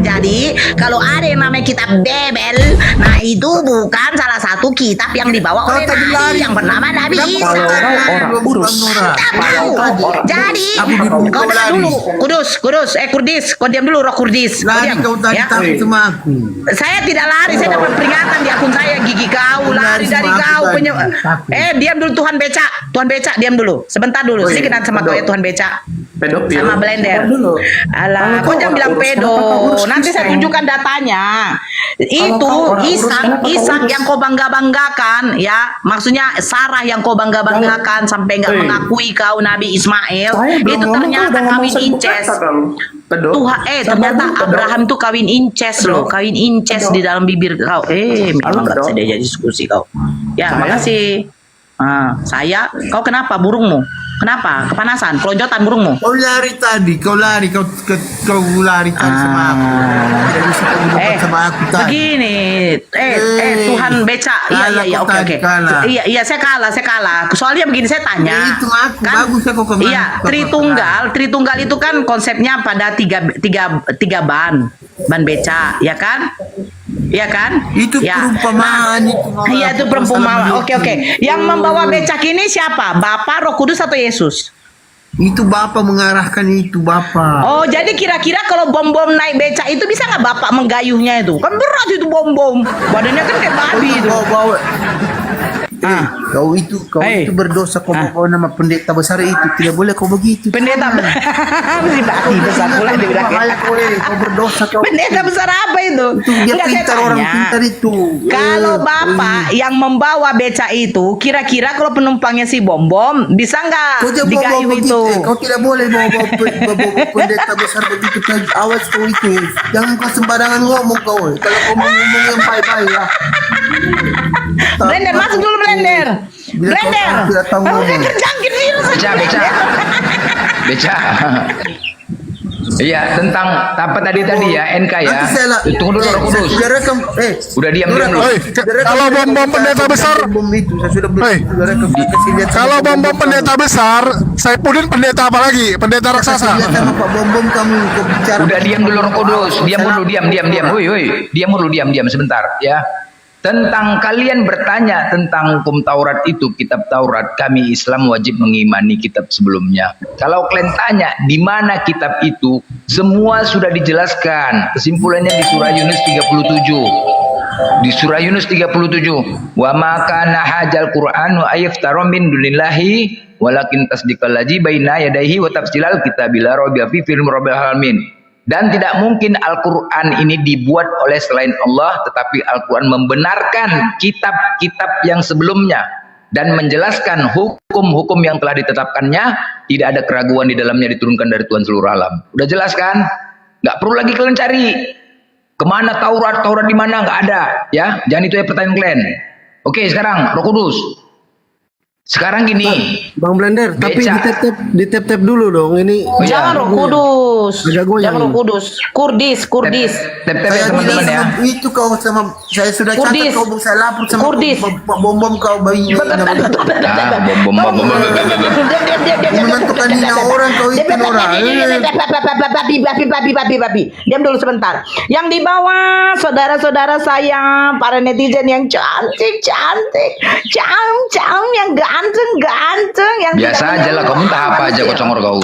Jadi kalau ada yang namanya kitab Bebel, nah itu bukan salah satu kitab yang dibawa oleh Nabi yang bernama Nabi Isa. Orang urus. Jadi kau dengar dulu, Kudus, Kurdis, kau diam dulu, Roh Kurdis. Kau Lari diam, kau tadi ya. takut sama aku. Saya tidak lari, saya dapat peringatan di akun saya, gigi kau lari dari kau. Diam dulu Tuhan Beca, diam dulu. Sebentar dulu, sedikit sama kau ya Tuhan Beca. Pedofil. Sama blender. Alah, kau jangan bilang pedo. Nanti saya tunjukkan datanya. Itu Ishak yang kau bangga-banggakan, ya. Maksudnya Sarah yang kau bangga-banggakan sampai nggak mengakui kau Nabi Ismail. Itu ternyata kawin inces. Tuhan, ternyata Abraham tuh kawin inces loh, kawin inces di dalam bibir kau. Memang nggak bisa diajak diskusi kau. Ya, makasih. Kau kenapa burungmu? Kenapa? Kepanasan? Pelonjotan burungmu? Kau lari tadi, kau lari sama aku. Tidak bisa kau berdebat sama aku tadi. Begini, Tuhan Beca, iya, oke. Iya, saya kalah. Soalnya begini, saya tanya. Itu aku, kan, bagus aku kemana? Iya, Tritunggal itu kan konsepnya pada tiga ban beca, ya kan? Iya kan? Itu perumpamaan itu. Iya, itu perumpamaan. Oke. Yang membawa becak ini siapa? Bapak, Roh Kudus atau Yesus? Itu Bapak mengarahkan itu, Bapak. Oh, jadi kira-kira kalau bom-bom naik becak itu bisa nggak Bapak menggayuhnya itu? Kan berat itu bom-bom. Badannya kan kayak babi itu. Bawa. Kau itu berdosa, kau bawa nama pendeta besar itu, tidak boleh kau begitu. Pendeta mesti babi besar pula dia bilang. Kau berdosa kau. Pendeta besar apa itu? Dia pintar, orang pintar itu. Kalau Bapak yang membawa beca itu, kira-kira kalau penumpangnya si bom-bom bisa nggak digayu itu? Kau tidak boleh bawa pendeta besar begitu. Awas kau itu. Jangan kau sembarangan ngomong kau. Kalau kau mau ngomong yang baik-baik ya. Blender, masuk dulu Blender. Kamu kerjakin Beca. Iya, tentang apa tadi ya, NK ya. Tunggu dulu, Roh Kudus. Udah diam dulu. Kalau bom pendeta besar, kalau bom pendeta besar, saya pudin pendeta apa lagi? Pendeta raksasa. Udah diam dulu, Roh Kudus. Diam. Woi. Diam sebentar ya. Tentang kalian bertanya tentang hukum Taurat itu, kitab Taurat, kami Islam wajib mengimani kitab sebelumnya. Kalau kalian tanya di mana kitab itu, semua sudah dijelaskan. Kesimpulannya di surah Yunus 37. Di surah Yunus 37, wa ma kana hajal Qur'anu ayaftaru min dunillahi walakin tasdiqal ladzi baina yadayhi wa tafsilal kitabil la raiba fi fil rabbil alamin. Dan tidak mungkin Al-Quran ini dibuat oleh selain Allah, tetapi Al-Quran membenarkan kitab-kitab yang sebelumnya dan menjelaskan hukum-hukum yang telah ditetapkannya. Tidak ada keraguan di dalamnya, diturunkan dari Tuhan seluruh alam. Udah jelas kan? Nggak perlu lagi kalian cari kemana Taurat di mana, nggak ada ya. Jangan itu ya pertanyaan kalian. Oke, sekarang Roh Kudus. Sekarang gini, Bang Blender, tapi di tap dulu dong ini. Jangan Roh Kudus. Jangan Roh Kudus. Kurdis. Tap ya teman-teman ya. Itu kau sama saya sudah catat, kau saya lapor sama Kurdis. Bom kamu bayi. Bom. Menentukan hina orang kau itu orang. Babi. Diam dulu sebentar. Yang di bawah saudara-saudara saya, para netizen yang cantik, yang ganteng yang biasa aja lah, kamu entah apa aja kok congor kau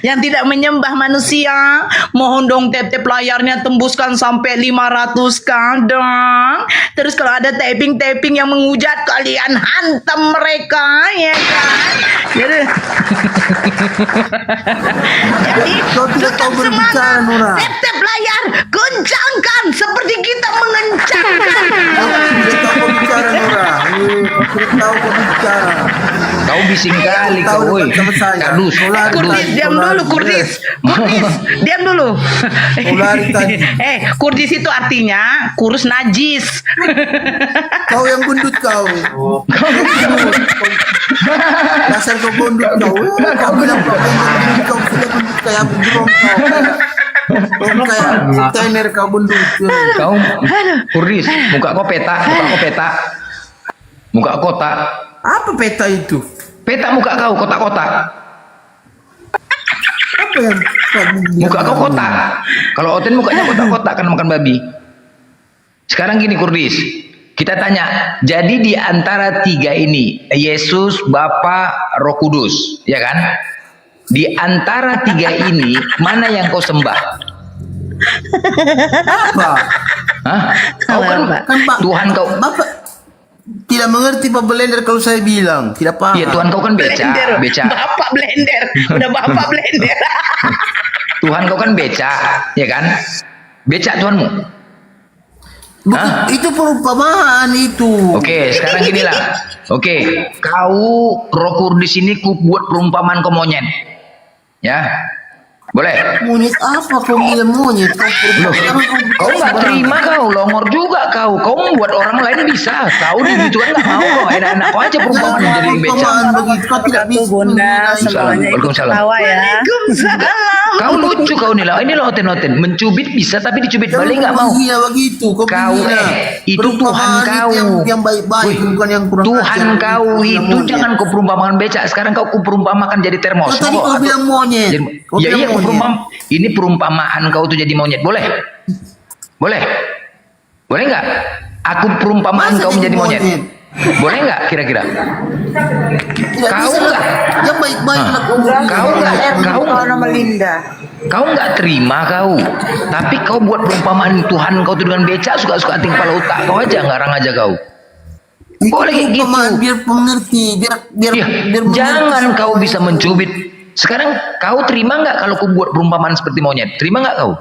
yang tidak menyembah manusia, mohon dong tap layarnya tembuskan sampai 500 kadang. Terus kalau ada tapping yang menghujat, kalian hantam mereka, ya kan? Jadi Kau tidak tahu berbicara, Nora. tap layar, kencangkan seperti kita mengencangkan. Tidak tahu berbicara, Nora. Tidak tahu berbicara. Kau bising kali kau, woi. Kardus. Kurdis, diam dulu, Kurdis. Diam dulu. Kurdis itu artinya kurus najis. Kau yang gendut kau. Dasar kau gendut kau. Kau bilang kau gendut, kau sudah gendut kayak burung kau. Kau kayak tener kau gendut. Kau Kurdis, muka kau peta. Muka kotak. Apa peta itu? Peta muka kau, kotak-kotak. Apa yang Muka kau kotak. Kalau Oten mukanya kotak-kotak karena makan babi. Sekarang gini Kurdis, kita tanya, jadi di antara tiga ini, Yesus, Bapa, Roh Kudus, ya kan? Di antara tiga ini, mana yang kau sembah? apa? Hah? Kau kan, Kan Pak, Tuhan kau, Bapak tidak mengerti Pak Blender kalau saya bilang, tidak paham. ya Tuhan kau kan beca, beca. Bapak blender. Udah bapak blender. Tuhan kau kan beca, ya kan? Beca Tuhanmu. Hah? Itu perumpamaan itu. Oke, sekarang gini lah. Oke, kau Roh Kudus ini ku buat perumpamaan kau monyet. Ya. Boleh? Monyet apa kau bilang monyet? Kau nggak terima kau, longor juga kau. Kau membuat orang lain bisa. Kau gitu kan nggak mau kau. Enak-enak kau aja perumpamaan jadi beca. Perumpamaan begitu kau tidak bisa. Bunda, semuanya ikut Waalaikumsalam. ketawa ya. Waalaikumsalam. Kau lucu kau nih lah. Ini loh Oten. Mencubit bisa tapi dicubit balik nggak mau. Iya begitu. Kau Kau itu Tuhan kau. Yang baik-baik Wih, bukan yang kurang Tuhan ajar. kau itu jangan kau perumpamakan beca. Sekarang kau perumpamakan jadi termos. Tadi kau bilang monyet. Kau Ya iya, bilang monyet. ini perumpamaan kau tuh jadi monyet. Boleh? Boleh? Boleh nggak? Aku perumpamaan Masa kau jadi menjadi monyet. monyet? Boleh nggak kira-kira? Tidak Kau bisa enggak. lah. Yang baik-baik lah. Kau nama Linda. Kau nggak terima kau. Tapi kau buat perumpamaan Tuhan kau tuh dengan beca suka-suka tinggal kepala otak kau aja ngarang aja kau. Boleh kayak gitu. Perumpamaan biar mengerti. Biar Iya, mengerti. jangan kau bisa mencubit. Sekarang kau terima nggak kalau kau buat perumpamaan seperti monyet? Terima nggak kau?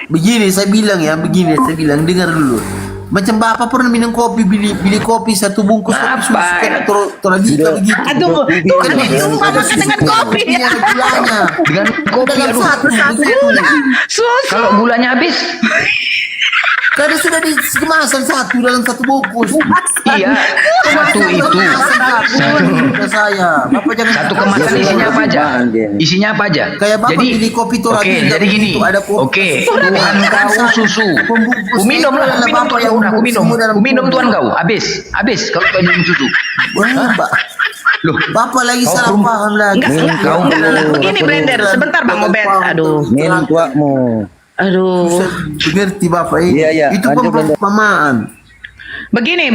Begini saya bilang ya, dengar dulu. Macam bapak pernah minum kopi, beli kopi satu bungkus kopi Apa? toradika begitu. Aduh, Tuhan diumpamakan dengan kopi. Iya, gulanya. Dengan kopi Dalam aduh. satu Gula, susu. Kalau gulanya habis, Karena sudah di kemasan satu dalam satu bungkus. iya, satu itu. Kemasan saya. Bapak jangan Satu kemasan isinya apa aja? Isinya apa aja? Kayak bapak Jadi, beli kopi oke, Toradika jadi gini. begitu, ada kopi. Oke, Tuhan kau susu. Ku minum lah, ku minum Tuhan kau udah, ku minum Tuhan kau. Habis kalau kau minum susu. Wah, Pak. Loh, Bapak lagi Kau salah perum- paham lagi. Enggak. Begini blender, sebentar Bang Obed. Aduh. Minum tuamu. Aduh. Mengerti Bapak ini. Iya, iya. Itu Lanjut, lanjut. perumpamaan. Begini,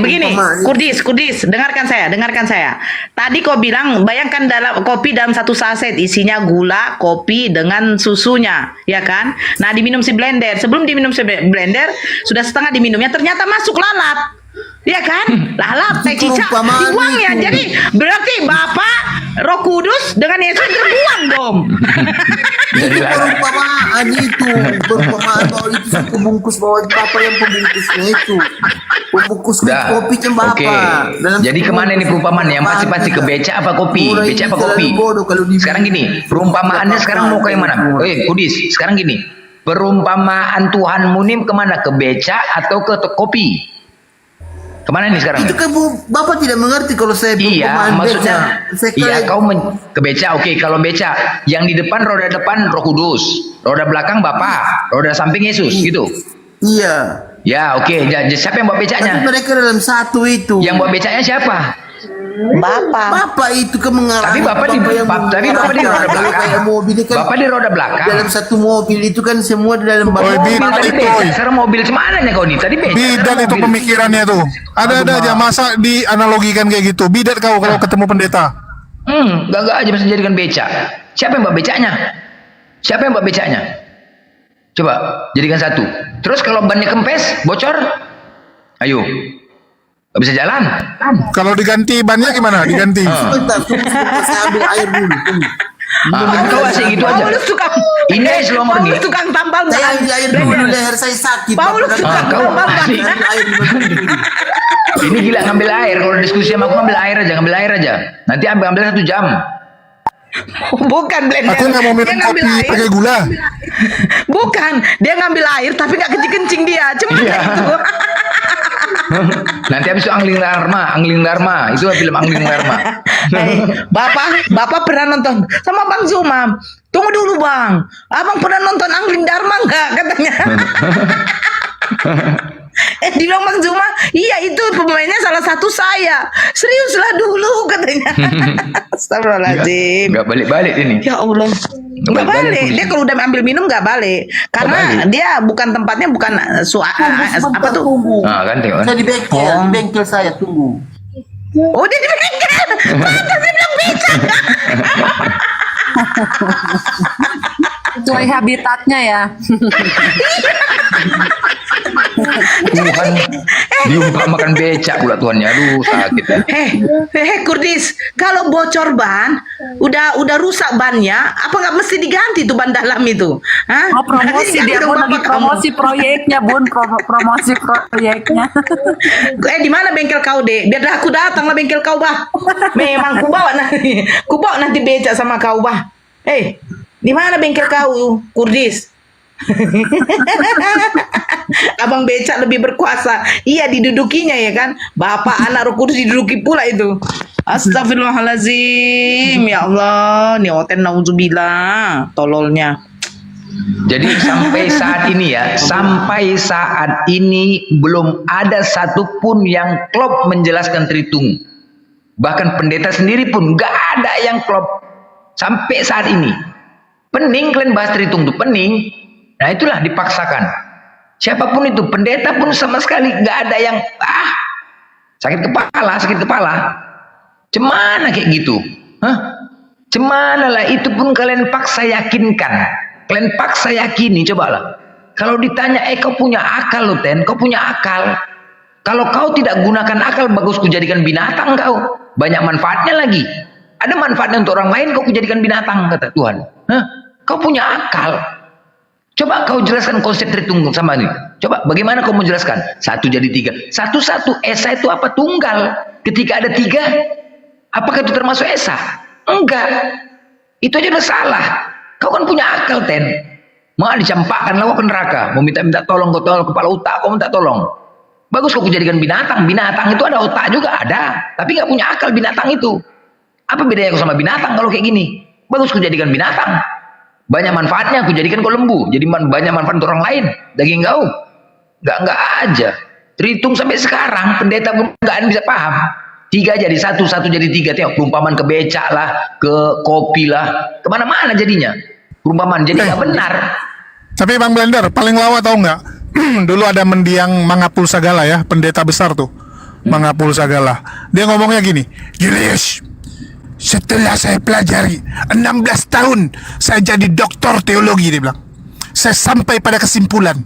Kurdis, dengarkan saya. Tadi kau bilang, bayangkan dalam kopi dalam satu saset isinya gula, kopi dengan susunya, ya kan? Nah, diminum si blender. Sebelum diminum si blender, sudah setengah diminumnya, ternyata masuk lalat. Ya kan? Lalat, teh cicak, perumpamaan dibuang ya. itu. Jadi berarti Bapak Roh Kudus dengan Yesus terbuang dong. jadi Itu lah. perumpamaan bahwa itu satu bungkus bahwa Bapak yang pembungkusnya itu. Pembungkus Dah. kopi yang Bapak. Oke. Jadi kemana nih perumpamaan yang pasti ke beca apa kopi? Beca apa kopi? Sekarang gini, perumpamaannya sekarang mau ke yang mana? Kudis, sekarang gini. Perumpamaan Tuhanmu nih kemana? Ke beca atau ke kopi? Kemana nih sekarang? Itu kan Bapak tidak mengerti kalau saya Iya, perumpamaan maksudnya beca. Saya iya kira- kau ke beca, oke. Kalau beca, yang di depan roda depan Roh Kudus, roda belakang Bapa, roda samping Yesus, gitu. Iya. Ya, oke. Siapa yang bawa Tapi becanya? mereka dalam satu itu. Yang bawa becanya siapa? Bapak. Bapak itu kan mengarah. Tapi Bapak di roda belakang. Kayak mobil itu kan. Bapak di roda belakang. Dalam satu mobil itu kan semua di dalam Oh, bapak. di- Mobil tadi itu, beca. oi. Sekarang mobil cemana kau nih? Tadi beca. Bidat sekarang itu mobil. pemikirannya tuh. Ada aja masa dianalogikan kayak gitu. Bidat kau kalau ketemu pendeta. Gak aja bisa jadikan beca. Siapa yang bawa becanya? Siapa yang bawa becanya? Coba jadikan satu. Terus kalau bannya kempes, bocor, ayo, gak bisa jalan. Kalau diganti bannya gimana? Diganti. Sebentar, tunggu, saya ambil air dulu. Tunggu. Kau asik gitu aja. Paulus tukang Ini selongor nih. Paulus tukang tambal Saya ban. ambil air dulu, leher saya sakit. Paulus Bapak tukang kau tambal ban. asik. ambil air dulu. Ini gila ngambil air. Kalau diskusi sama aku ngambil air aja. Nanti ambil 1 jam. Bukan blender. Aku nggak mau minum Dia ngambil kopi air. pakai gula. Bukan, dia ngambil air tapi nggak kencing dia. Cuma Iya. itu. Nanti habis itu Angling Dharma. Itu film Angling Dharma. Bapak pernah nonton sama Bang Zuma. Tunggu dulu Bang, Abang pernah nonton Angling Dharma nggak katanya? Dibilang Bang Zuma, iya itu pemainnya salah satu saya. Seriuslah dulu katanya. Astagfirullahaladzim. Gak balik-balik ini. Ya Allah. Nggak balik. Dia kalau udah ambil minum nggak balik. Karena dia bukan tempatnya bukan apa tuh? Ah kan tengok. Saya di bengkel saya tunggu. Oh dia di bengkel. Pantas dia bilang becak. Sesuai habitatnya ya. Tuhan diumpamakan becak pula Tuhannya. Aduh sakit ya. Kurdis, kalau bocor ban, udah rusak bannya, apa nggak mesti diganti tuh ban dalam itu? Hah? Oh, promosi Nanti dia diganti Bun, dong lagi bapak promosi proyeknya Bun, promosi proyeknya. kamu. Di mana bengkel kau deh? Biar aku datang lah bengkel kau bah. Memang ku bawa nanti becak sama kau bah. Di mana bengkel kau, Kurdis? Abang becak lebih berkuasa. Iya didudukinya ya kan. Bapak anak Roh Kudus diduduki pula itu. Astagfirullahalazim. Ya Allah, nih oten nauzubillah, tololnya. Jadi sampai saat ini belum ada satupun yang klop menjelaskan Tritunggu. Bahkan pendeta sendiri pun nggak ada yang klop sampai saat ini. Pening kalian bahas Tritunggu tuh pening. Nah itulah dipaksakan. Siapapun itu, pendeta pun sama sekali nggak ada yang sakit kepala. Cemana kayak gitu? Cemana lah itu pun kalian paksa yakinkan. Kalian paksa yakini, cobalah. Kalau ditanya, kau punya akal loh Ten, kau punya akal. Kalau kau tidak gunakan akal, bagus ku jadikan binatang kau. Banyak manfaatnya lagi. Ada manfaatnya untuk orang lain, kau jadikan binatang, kata Tuhan. Kau punya akal. Coba kau jelaskan konsep Tritunggu sama ini. Coba bagaimana kau menjelaskan? 1 jadi 3. Satu Esa itu apa? Tunggal. Ketika ada 3, apakah itu termasuk Esa? Enggak. Itu aja udah salah. Kau kan punya akal Ten. Mau dicampakkan lawa ke neraka. Mau minta tolong kau tolong kepala otak kau minta tolong. Bagus kau jadikan binatang. Binatang itu ada otak juga ada. Tapi nggak punya akal binatang itu. Apa bedanya kau sama binatang kalau kayak gini? Bagus kau jadikan binatang. Banyak manfaatnya, aku jadikan kau lembu. Jadi banyak manfaat untuk orang lain. Daging kau. Nggak aja. Tritunggu sampai sekarang, pendeta pun nggak bisa paham. 3 jadi 1 jadi 3. Tengok, perumpamaan ke becak lah, ke kopi lah. Kemana-mana jadinya. Perumpamaan, jadi nggak benar. Tapi Bang Blender, paling lawa tau nggak? Dulu ada mendiang Mangapul Sagala ya, pendeta besar tuh. Mangapul Sagala. Dia ngomongnya gini, Julius, setelah saya pelajari 16 tahun saya jadi doktor teologi, dia bilang. Saya sampai pada kesimpulan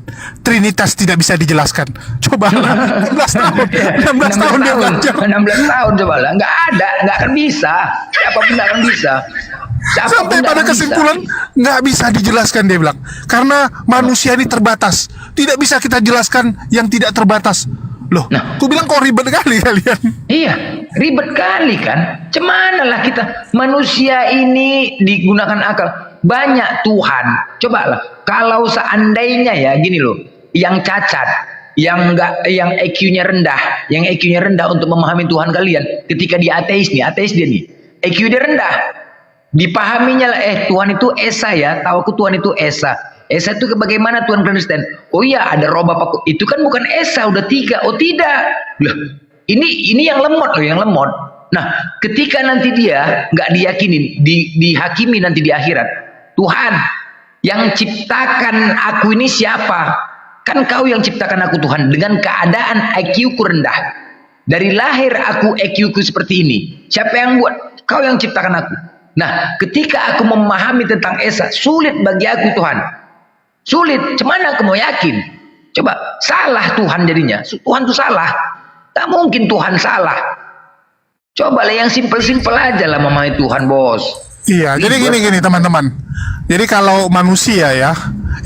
Trinitas tidak bisa dijelaskan. Coba 16 tahun 16 tahun dia belajar. 16 tahun coba lah. Nggak akan bisa. Siapapun nggak akan bisa. Sampai pada kesimpulan nggak bisa dijelaskan, dia bilang. Karena manusia ini terbatas. Tidak bisa kita jelaskan yang tidak terbatas. Loh, aku bilang kok ribet kali kalian. Iya, ribet kali kan. Cemana lah kita manusia ini digunakan akal. Banyak Tuhan. Cobalah, kalau seandainya ya gini loh, yang cacat, yang EQ-nya rendah untuk memahami Tuhan kalian. Ketika dia ateis dia nih, EQ dia rendah. Dipahaminya lah, Tuhan itu Esa ya, tahu aku Tuhan itu Esa. Esa itu bagaimana Tuhan Kristen? Oh iya, ada roh Bapakku. Itu kan bukan Esa, udah 3. Oh tidak. Loh, ini yang lemot loh, yang lemot. Nah, ketika nanti dia nggak diyakinin, dihakimi nanti di akhirat. Tuhan, yang ciptakan aku ini siapa? Kan kau yang ciptakan aku Tuhan, dengan keadaan IQ ku rendah. Dari lahir aku IQ ku seperti ini. Siapa yang buat? Kau yang ciptakan aku. Nah, ketika aku memahami tentang Esa, sulit bagi aku Tuhan. Sulit, cemana aku mau yakin? Coba, salah Tuhan jadinya. Tuhan itu salah. Tak mungkin Tuhan salah. Coba lah yang simpel-simpel aja lah memahami Tuhan, bos. Iya, jadi gini teman-teman. Jadi kalau manusia ya,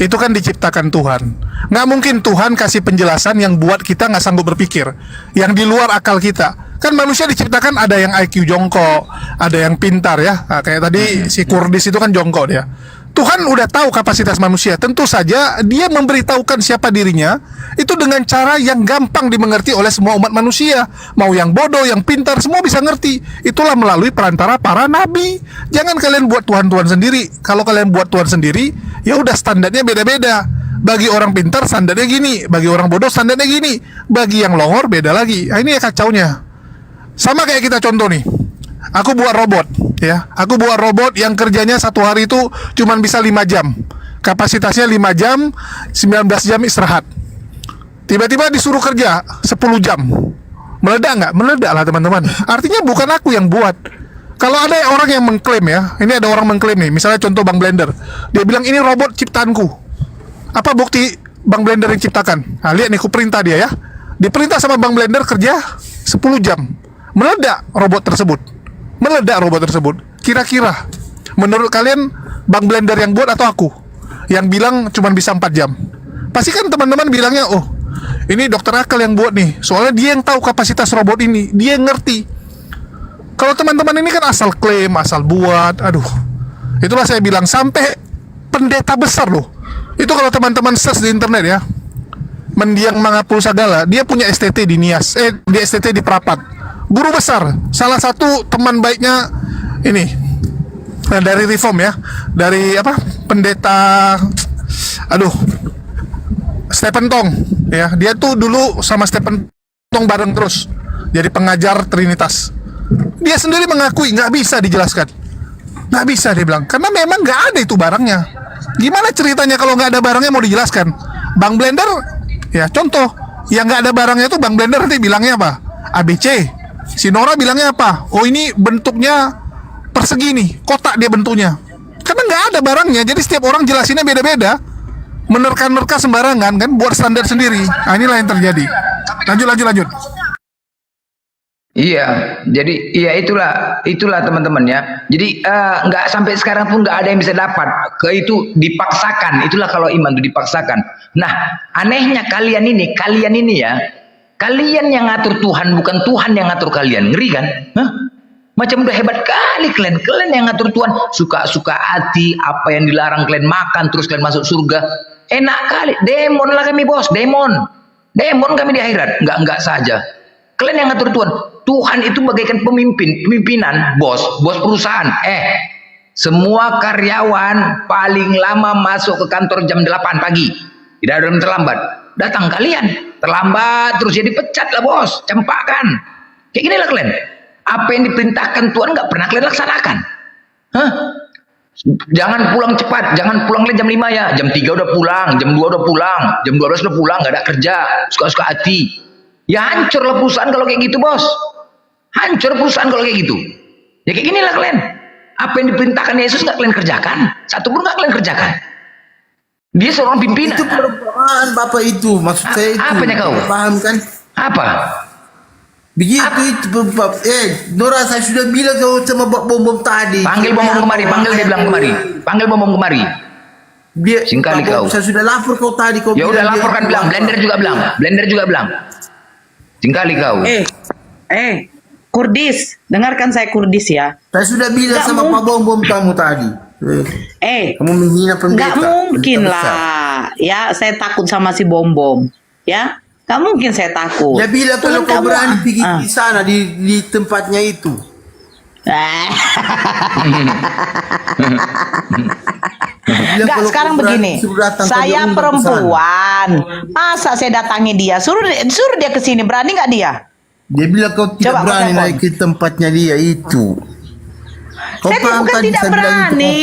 itu kan diciptakan Tuhan. Nggak mungkin Tuhan kasih penjelasan yang buat kita nggak sanggup berpikir. Yang di luar akal kita. Kan manusia diciptakan ada yang IQ jongkok, ada yang pintar ya. Nah, kayak tadi si Kurdis itu kan jongkok dia. Tuhan udah tahu kapasitas manusia. Tentu saja dia memberitahukan siapa dirinya itu dengan cara yang gampang dimengerti oleh semua umat manusia. Mau yang bodoh, yang pintar, semua bisa ngerti. Itulah melalui perantara para nabi. Jangan kalian buat Tuhan-Tuhan sendiri. Kalau kalian buat Tuhan sendiri, ya udah standarnya beda-beda. Bagi orang pintar standarnya gini, bagi orang bodoh standarnya gini, bagi yang longor beda lagi. Nah, ini ya kacaunya. Sama kayak kita contoh nih. Aku buat robot, ya. Aku buat robot yang kerjanya satu hari itu cuman bisa 5 jam. Kapasitasnya 5 jam, 19 jam istirahat. Tiba-tiba disuruh kerja 10 jam. Meledak nggak? Meledak lah teman-teman. Artinya bukan aku yang buat. Kalau ada orang yang mengklaim ya, ini ada orang mengklaim nih, misalnya contoh Bang Blender. Dia bilang ini robot ciptaanku. Apa bukti Bang Blender yang ciptakan? Nah, lihat nih, aku perintah dia ya. Diperintah sama Bang Blender kerja 10 jam. Meledak robot tersebut. Meledak robot tersebut. Kira-kira menurut kalian Bang Blender yang buat atau aku? Yang bilang cuma bisa 4 jam. Pasti kan teman-teman bilangnya, oh ini dokter akal yang buat nih. Soalnya dia yang tahu kapasitas robot ini. Dia yang ngerti. Kalau teman-teman ini kan asal klaim, asal buat. Aduh. Itulah saya bilang, sampai pendeta besar loh. Itu kalau teman-teman search di internet ya, Mendiang Mangapul Sagala, dia punya STT di Nias, di STT di Prapat. Guru besar, salah satu teman baiknya ini dari Reform ya, dari apa? Pendeta, aduh, Stephen Tong ya. Dia tuh dulu sama Stephen Tong bareng terus, jadi pengajar Trinitas. Dia sendiri mengakui nggak bisa dijelaskan, nggak bisa dia bilang, karena memang nggak ada itu barangnya. Gimana ceritanya kalau nggak ada barangnya mau dijelaskan? Bang Blender, ya contoh, yang nggak ada barangnya itu Bang Blender nanti bilangnya apa? ABC. Si Nora bilangnya apa? Oh ini bentuknya persegi nih, kotak dia bentuknya. Karena nggak ada barangnya, jadi setiap orang jelasinnya beda-beda. Menerka-nerka sembarangan kan, buat standar sendiri. Nah inilah yang terjadi. Lanjut. Iya, jadi iya itulah teman-teman ya. Jadi nggak sampai sekarang pun nggak ada yang bisa dapat. Itu dipaksakan. Itulah kalau iman itu dipaksakan. Nah, anehnya kalian ini ya, kalian yang ngatur Tuhan, bukan Tuhan yang ngatur kalian. Ngeri kan? Hah? Macam udah hebat kali kalian yang ngatur Tuhan. Suka-suka hati, apa yang dilarang kalian makan, terus kalian masuk surga. Enak kali. Demon lah kami bos, demon kami di akhirat. Enggak saja. Kalian yang ngatur Tuhan. Tuhan itu bagaikan pemimpinan, bos perusahaan. Semua karyawan paling lama masuk ke kantor jam 8 pagi. Tidak ada yang terlambat. Datang kalian terlambat terus jadi pecat lah bos, campakan. Kayak gini lah kalian. Apa yang diperintahkan Tuhan nggak pernah kalian laksanakan. Hah? Jangan pulang cepat, jangan pulang jam 5 ya. Jam 3 udah pulang, jam 2 udah pulang, jam 12 udah pulang, nggak ada kerja, suka-suka hati. Ya hancur lah perusahaan kalau kayak gitu bos. Hancur perusahaan kalau kayak gitu. Ya kayak gini lah kalian. Apa yang diperintahkan Yesus nggak kalian kerjakan? Satu pun nggak kalian kerjakan. Dia seorang pimpinan. Itu perubahan Bapak itu, maksud saya itu. Apanya kau? Paham kan? Apa? Begitu itu Bapak. Nora, saya sudah bilang kau sama bom tadi. Panggil bom kemari, panggil dia bilang kemari. Panggil bom kemari. Dia Singkali kau. Saya sudah lapor kau tadi. Kau Ya udah bilang laporkan bilang. Blender juga bilang. Singkali kau. Kurdis, dengarkan saya Kurdis ya. Saya sudah bilang Nggak sama Pak Bom kamu tadi. Kamu menghina pendeta. Nggak mungkin lah. Ya, saya takut sama si Bom. Ya, nggak mungkin saya takut. Ya bilang kalau Tuhan kau kamu- berani pergi di sana di tempatnya itu. Bilang Enggak, kalau sekarang kau berani begini. suruh datang, kau Saya diundang ke perempuan. Masa saya datangi dia? Suruh dia ke sini, berani nggak dia? Dia bilang kau tidak Coba kau berani telepon. naik ke tempatnya dia itu. Kau Saya paham bukan tadi tidak saya bilang itu berani.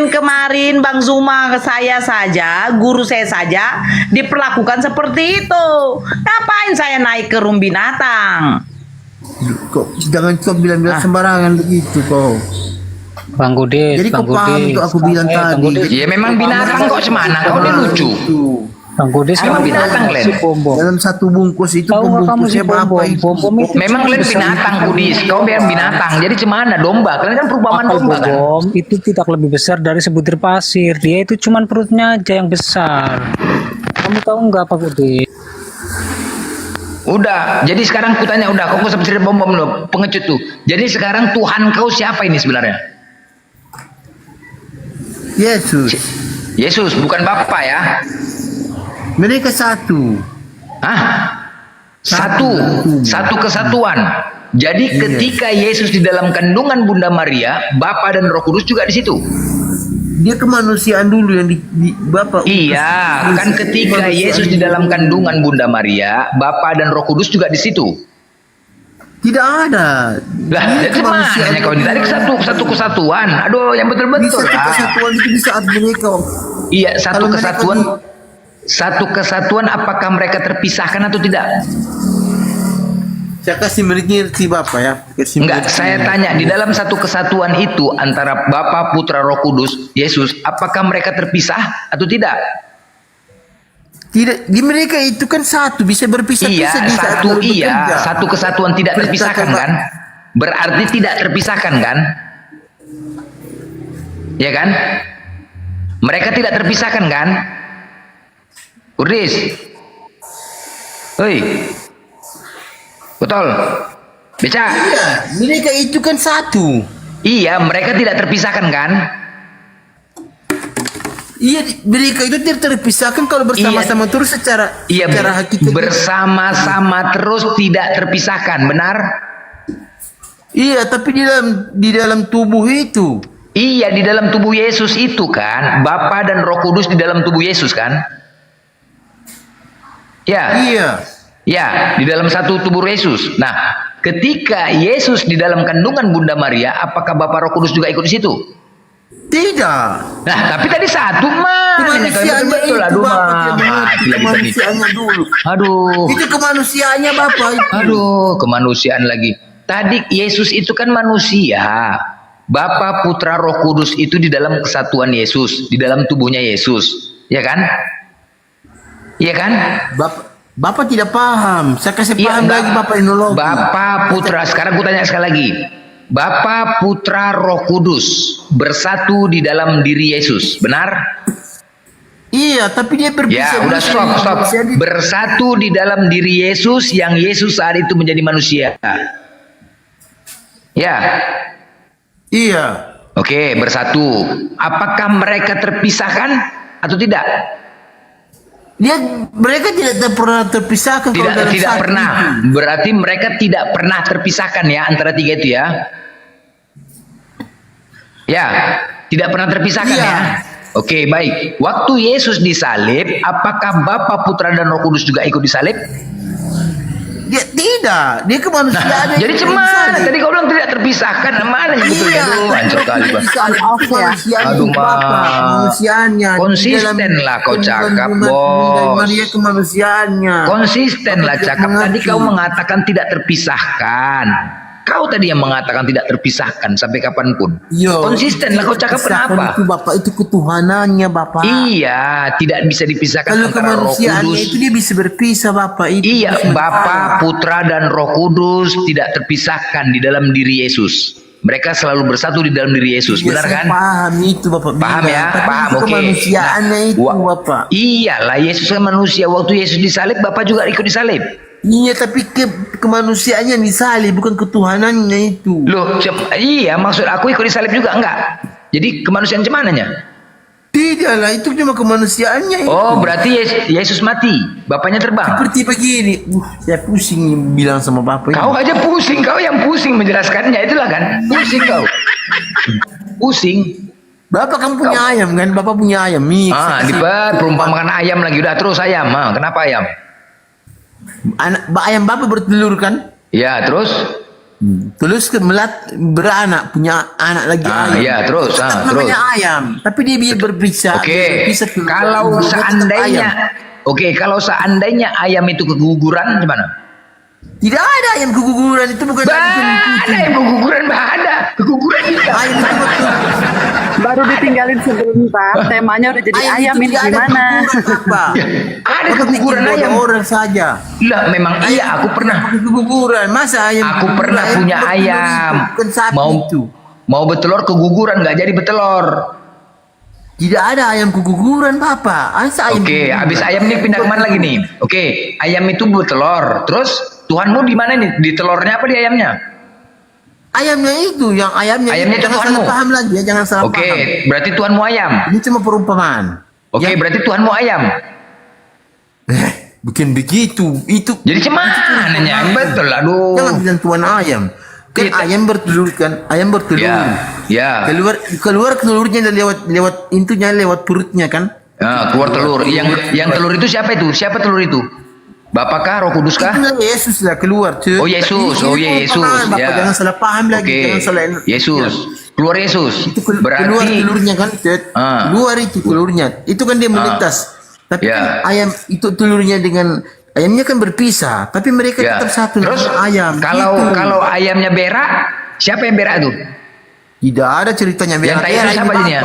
Kemarin Bang Zuma saya saja, guru saya saja diperlakukan seperti itu. Ngapain saya naik ke rumah binatang? Kau jangan kau bilang-bilang sembarangan begitu kau. Bang Gudis, Jadi kau paham itu aku bilang Bang tadi. Gudis, Ya memang binatang kok semana. Kau ini lucu. Bang Gudis, Emang binatang, Glenn? si Bom. Dalam satu bungkus itu Tahu nggak kamu si pembungkusnya berapa itu? Bom itu Memang kalian binatang Kudis. Kau biar binatang. Jadi cemana domba. Kalian kan perubahan Akal domba kan. Bom itu tidak lebih besar dari sebutir pasir. Dia itu cuman perutnya aja yang besar. Kamu tahu nggak Pak Gudis? Udah. Jadi sekarang kutanya udah. Kau usah bercerita bom lo. Pengecut tuh. Jadi sekarang Tuhan kau siapa ini sebenarnya? Yesus. Yesus bukan Bapa ya. Mereka satu. Satu kesatuan. Jadi ketika Yesus di dalam kandungan Bunda Maria, Bapa dan Roh Kudus juga di situ. Dia kemanusiaan dulu yang di Bapak. Iya, kan ketika Yesus di dalam kandungan Bunda Maria, Bapa dan Roh Kudus juga di situ. Tidak ada. Lah, Ini jadi kemanusiaan. mana kau ditarik satu kesatuan? Aduh, yang Di betul-betul satu lah. kesatuan itu di saat mereka. Iya, satu Kalau mereka kesatuan. Satu kesatuan apakah mereka terpisahkan atau tidak? Saya kasih mengerti Bapak ya. Kasih Enggak, mengerti. saya tanya di dalam satu kesatuan itu antara Bapa, Putra, Roh Kudus, Yesus, apakah mereka terpisah atau tidak? Tidak, di mereka itu kan satu, bisa berpisah-pisah Iya, di saat satu bekerja. satu kesatuan tidak Perintah terpisahkan Bapak. kan? Berarti tidak terpisahkan kan? Ya kan? Mereka tidak terpisahkan kan? Urdis. Hei. Betul. Beca. Iya, mereka itu kan satu. Iya, mereka tidak terpisahkan kan? Iya, mereka itu tidak terpisahkan kalau bersama-sama terus secara Iya, hakikat. bersama-sama terus tidak terpisahkan, benar? Iya, tapi di dalam tubuh itu. Iya, di dalam tubuh Yesus itu kan, Bapa dan Roh Kudus di dalam tubuh Yesus kan? Ya. Iya. Ya, di dalam satu tubuh Yesus. Nah, ketika Yesus di dalam kandungan Bunda Maria, apakah Bapa Roh Kudus juga ikut di situ? Tidak. Nah, tapi tadi satu mah. Kemanusiaannya itu Bapak tidak mengerti kemanusiaannya dulu. Aduh. Itu kemanusiaannya Bapak itu. Aduh, kemanusiaan lagi. Tadi Yesus itu kan manusia. Bapa, Putra, Roh Kudus itu di dalam kesatuan Yesus, di dalam tubuhnya Yesus. Ya kan? Iya kan? Bapak tidak paham. Saya kasih Iya, paham lagi Bapak Inologi. Bapa, Putra. Sekarang aku tanya sekali lagi. Bapa, Putra, Roh Kudus bersatu di dalam diri Yesus. Benar? Iya, tapi dia berpisah. Ya, udah stop. Bersatu di dalam diri Yesus yang Yesus saat itu menjadi manusia. Ya. Iya. Oke, bersatu. Apakah mereka terpisahkan atau tidak? Mereka tidak pernah terpisahkan kalau dalam Tidak satu pernah. itu. Berarti mereka tidak pernah terpisahkan ya antara tiga itu ya. Ya, tidak pernah terpisahkan Iya. ya. Oke, baik. Waktu Yesus disalib, apakah Bapa, Putra dan Roh Kudus juga ikut disalib? Dia tidak. Dia kemanusiaan. Jadi cemana? Tadi kau bilang tidak terpisahkan. Mana yang betul? Iya. Aduh, hancur kali, Bang. Kemanusiaan Aduh, itu Bapak. Ma. Kemanusiaannya. Konsisten lah kau cakap, Bos. Maria kemanusiaannya. Konsisten lah Bapak cakap. tidak Tadi mengerti. kau mengatakan tidak terpisahkan. Kau tadi yang mengatakan tidak terpisahkan sampai kapanpun. Yo, Konsisten lah kau cakap terpisahkan kenapa? Itu Bapak itu ketuhanannya Bapak. Iya, tidak bisa dipisahkan Kalau antara Roh kemanusiaannya Kudus. itu dia bisa berpisah Bapak itu. Iya, bisa Bapa, Putra dan Roh Kudus tidak terpisahkan di dalam diri Yesus. Mereka selalu bersatu di dalam diri Yesus, Iya, benar saya kan? Paham itu Bapak. Paham bilang. ya? Tapi Paham, itu oke. kemanusiaannya itu Bapak. Iyalah, Yesus kan manusia. Waktu Yesus disalib, Bapak juga ikut disalib. Iya, tapi kemanusiaannya disalib bukan ketuhanannya itu. Loh, iya maksud aku ikut disalib juga enggak? Jadi kemanusiaan cemananya? Tidak lah, itu cuma kemanusiaannya itu. Oh, berarti Yesus mati, Bapaknya terbang. Seperti begini. Saya pusing nih bilang sama Bapak. Kau aja pusing, kau yang pusing menjelaskannya, itulah kan? Pusing kau. Pusing. Bapak kan punya ayam kan? Bapak punya ayam. Mix. Perumpamaan ayam lagi. Udah terus ayam. Kenapa ayam? Ayam Bapak bertelur kan? Ya, terus? Terus beranak, punya anak lagi ayam. Iya, terus. Tetap Terus. namanya ayam. Tapi dia berpisah. Oke. Berpisah telur. Kalau Dia tetap seandainya, ayam. kalau seandainya ayam itu keguguran, gimana? Tidak ada ayam keguguran, itu bukan ayam Ada yang keguguran, ada. Keguguran juga. Ayam itu betul. Baru ditinggalin sebentar, temanya udah jadi ayam itu ini tidak ada gimana? keguguran, Pak. Ada Bapak keguguran bikin ayam. orang saja. Lah, memang iya, aku pernah. Keguguran, masa ayam? Aku pernah ayam punya bertelur ayam. itu, bukan sapi itu. Mau betelur keguguran, nggak jadi betelor. Tidak ada ayam keguguran, Bapak. Asa ayam Oke, keguguran? habis ayam ini pindah kemana lagi nih? Oke, ayam itu betelor. Terus Tuhanmu di mana nih? Di telurnya apa di ayamnya? Ayamnya itu, yang ayamnya Ayamnya itu. itu Jangan Tuhanmu? salah paham lagi ya, jangan salah Oke, paham. berarti Tuhanmu ayam. Ini cuma perumpamaan. Oke, Ya. berarti Tuhanmu ayam. Bukan begitu. Itu Jadi cuman nya betul, aduh. jangan bilang tuan ayam. Kan Kita- ayam bertelur kan, ayam bertelur. Ya. Keluar telurnya dan lewat intunya lewat perutnya kan. Nah, keluar telur. Yang telur itu siapa itu? Siapa telur itu? Bapa kah, Roh Kudus kah? Itulah Yesus lah keluar. Oh Yesus, oh Ini Yesus. perumpamaan, Bapak, Ya. jangan salah paham lagi, Oke. jangan salah. Yesus. Keluar Yesus. Itu keluar Berarti telurnya kan, Ted. Ah. Keluar itu telurnya. Itu kan dia menetas. Tapi Ya. kan ayam itu telurnya dengan ayamnya kan berpisah, tapi mereka ya. tetap satu Terus nama ayam. kalau Gitu. kalau ayamnya berak, siapa yang berak tuh? Tidak ada ceritanya Yang tai itu siapa jadinya?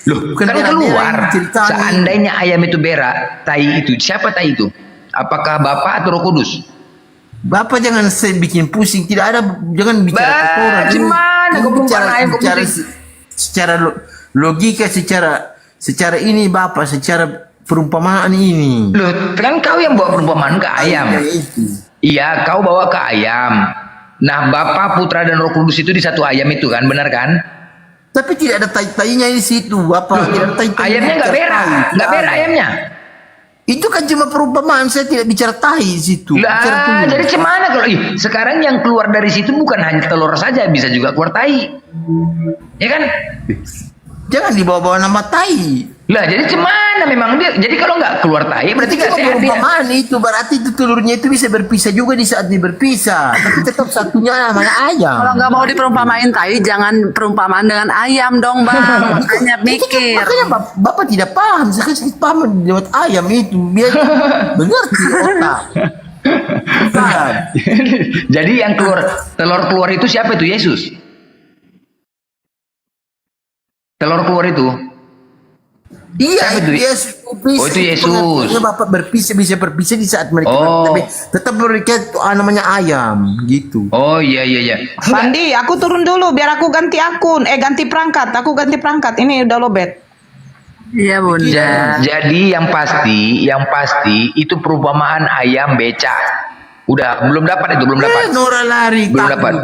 Loh, Bukan kan berak, keluar. berak yang ceritanya. Seandainya ayam itu berak, tai itu siapa tai itu? Apakah Bapa atau Roh Kudus? Bapak jangan bikin pusing, tidak ada, jangan bicara kotoran. Gimana kau bicara, ayam kau bicara pusing? secara logika, secara ini Bapak, secara perumpamaan ini. Loh, kan kau yang bawa perumpamaan ke ayam. Ya, itu. Iya, kau bawa ke ayam. Nah, Bapa, Putra dan Roh Kudus itu di satu ayam itu kan, benar kan? Tapi tidak ada tai-tainya di situ, Bapak. Tidak ada tai-tai. Ayamnya nggak berak, nggak berak ayamnya. Itu kan cuma perumpamaan, saya tidak bicara tai di situ. Bicara Lah, telur. jadi cemana kalau sekarang yang keluar dari situ bukan hanya telur saja, bisa juga keluar tai. Ya kan? Jangan dibawa-bawa nama tai. Lah, jadi cemana memang dia? Jadi kalau nggak keluar tai berarti Itu nggak cuma sehat dia. perumpamaan itu, berarti itu telurnya itu bisa berpisah juga di saat dia berpisah. Tapi tetap satunya namanya ayam. Kalau nggak mau diperumpamain tai, jangan perumpamaan dengan ayam dong, Bang. Makanya mikir. Makanya Bapak tidak paham, saya sedikit paham lewat ayam itu, biar mengerti otak. Bukan. Jadi yang keluar telur keluar itu siapa itu? Yesus. Telur keluar itu. Iya, Siapa itu itu? Yesus. Berpisah. Oh, itu Yesus. Makanya Bapak bisa berpisah di saat mereka, Oh. tapi tetap mereka namanya ayam, gitu. Oh iya iya iya. Pandi, aku turun dulu biar aku ganti akun. Ganti perangkat. Aku ganti perangkat. Ini udah lobet. Iya, Bunda. Jadi yang pasti itu perumpamaan ayam beca. Udah belum dapat itu belum dapat. Nora lari. Belum takut. dapat.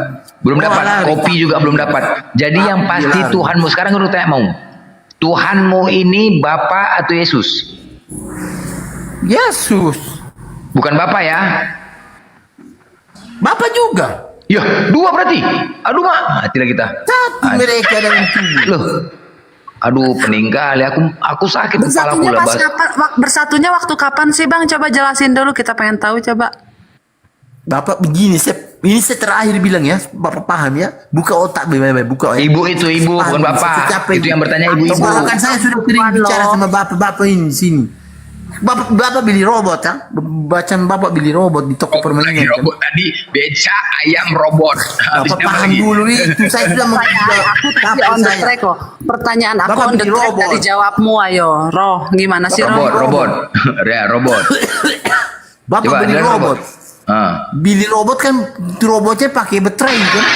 Belum Nora dapat. lari, Kopi juga belum dapat. Jadi yang pasti lari. Tuhanmu sekarang aku tanya mau. Tuhanmu ini Bapa atau Yesus? Yesus. Bukan Bapa ya? Bapak juga. Ya, dua berarti. Aduh mak, mati lah kita. Satu mereka dalam tubuh. Loh. Aduh, pening kali aku sakit kepala Bersatunya lah pas kapan? Bersatunya waktu kapan sih, Bang? Coba jelasin dulu, kita pengen tahu coba. Bapak begini, ini saya terakhir bilang ya, Bapak paham ya, buka otak, buka ya. Ibu itu ibu, bukan Bapak. Itu yang bertanya ibu-ibu. Kan saya sudah sering bicara sama Bapak ini di sini. Bapak beli robot kan? Bacaan Bapak beli robot di toko permainan. Kan? Robot tadi beca ayam robot. Habis Bapak apa paham lagi? dulu itu, saya sudah Pertanyaan aku tadi on the track loh. Pertanyaan aku Bapak on the beli track robot. dari jawabmu, ayo. Roh, gimana sih, Roh? Robot. Ya, robot. Bapak Coba beli lihat robot. Ah. Beli robot kan, itu robotnya pakai baterai kan?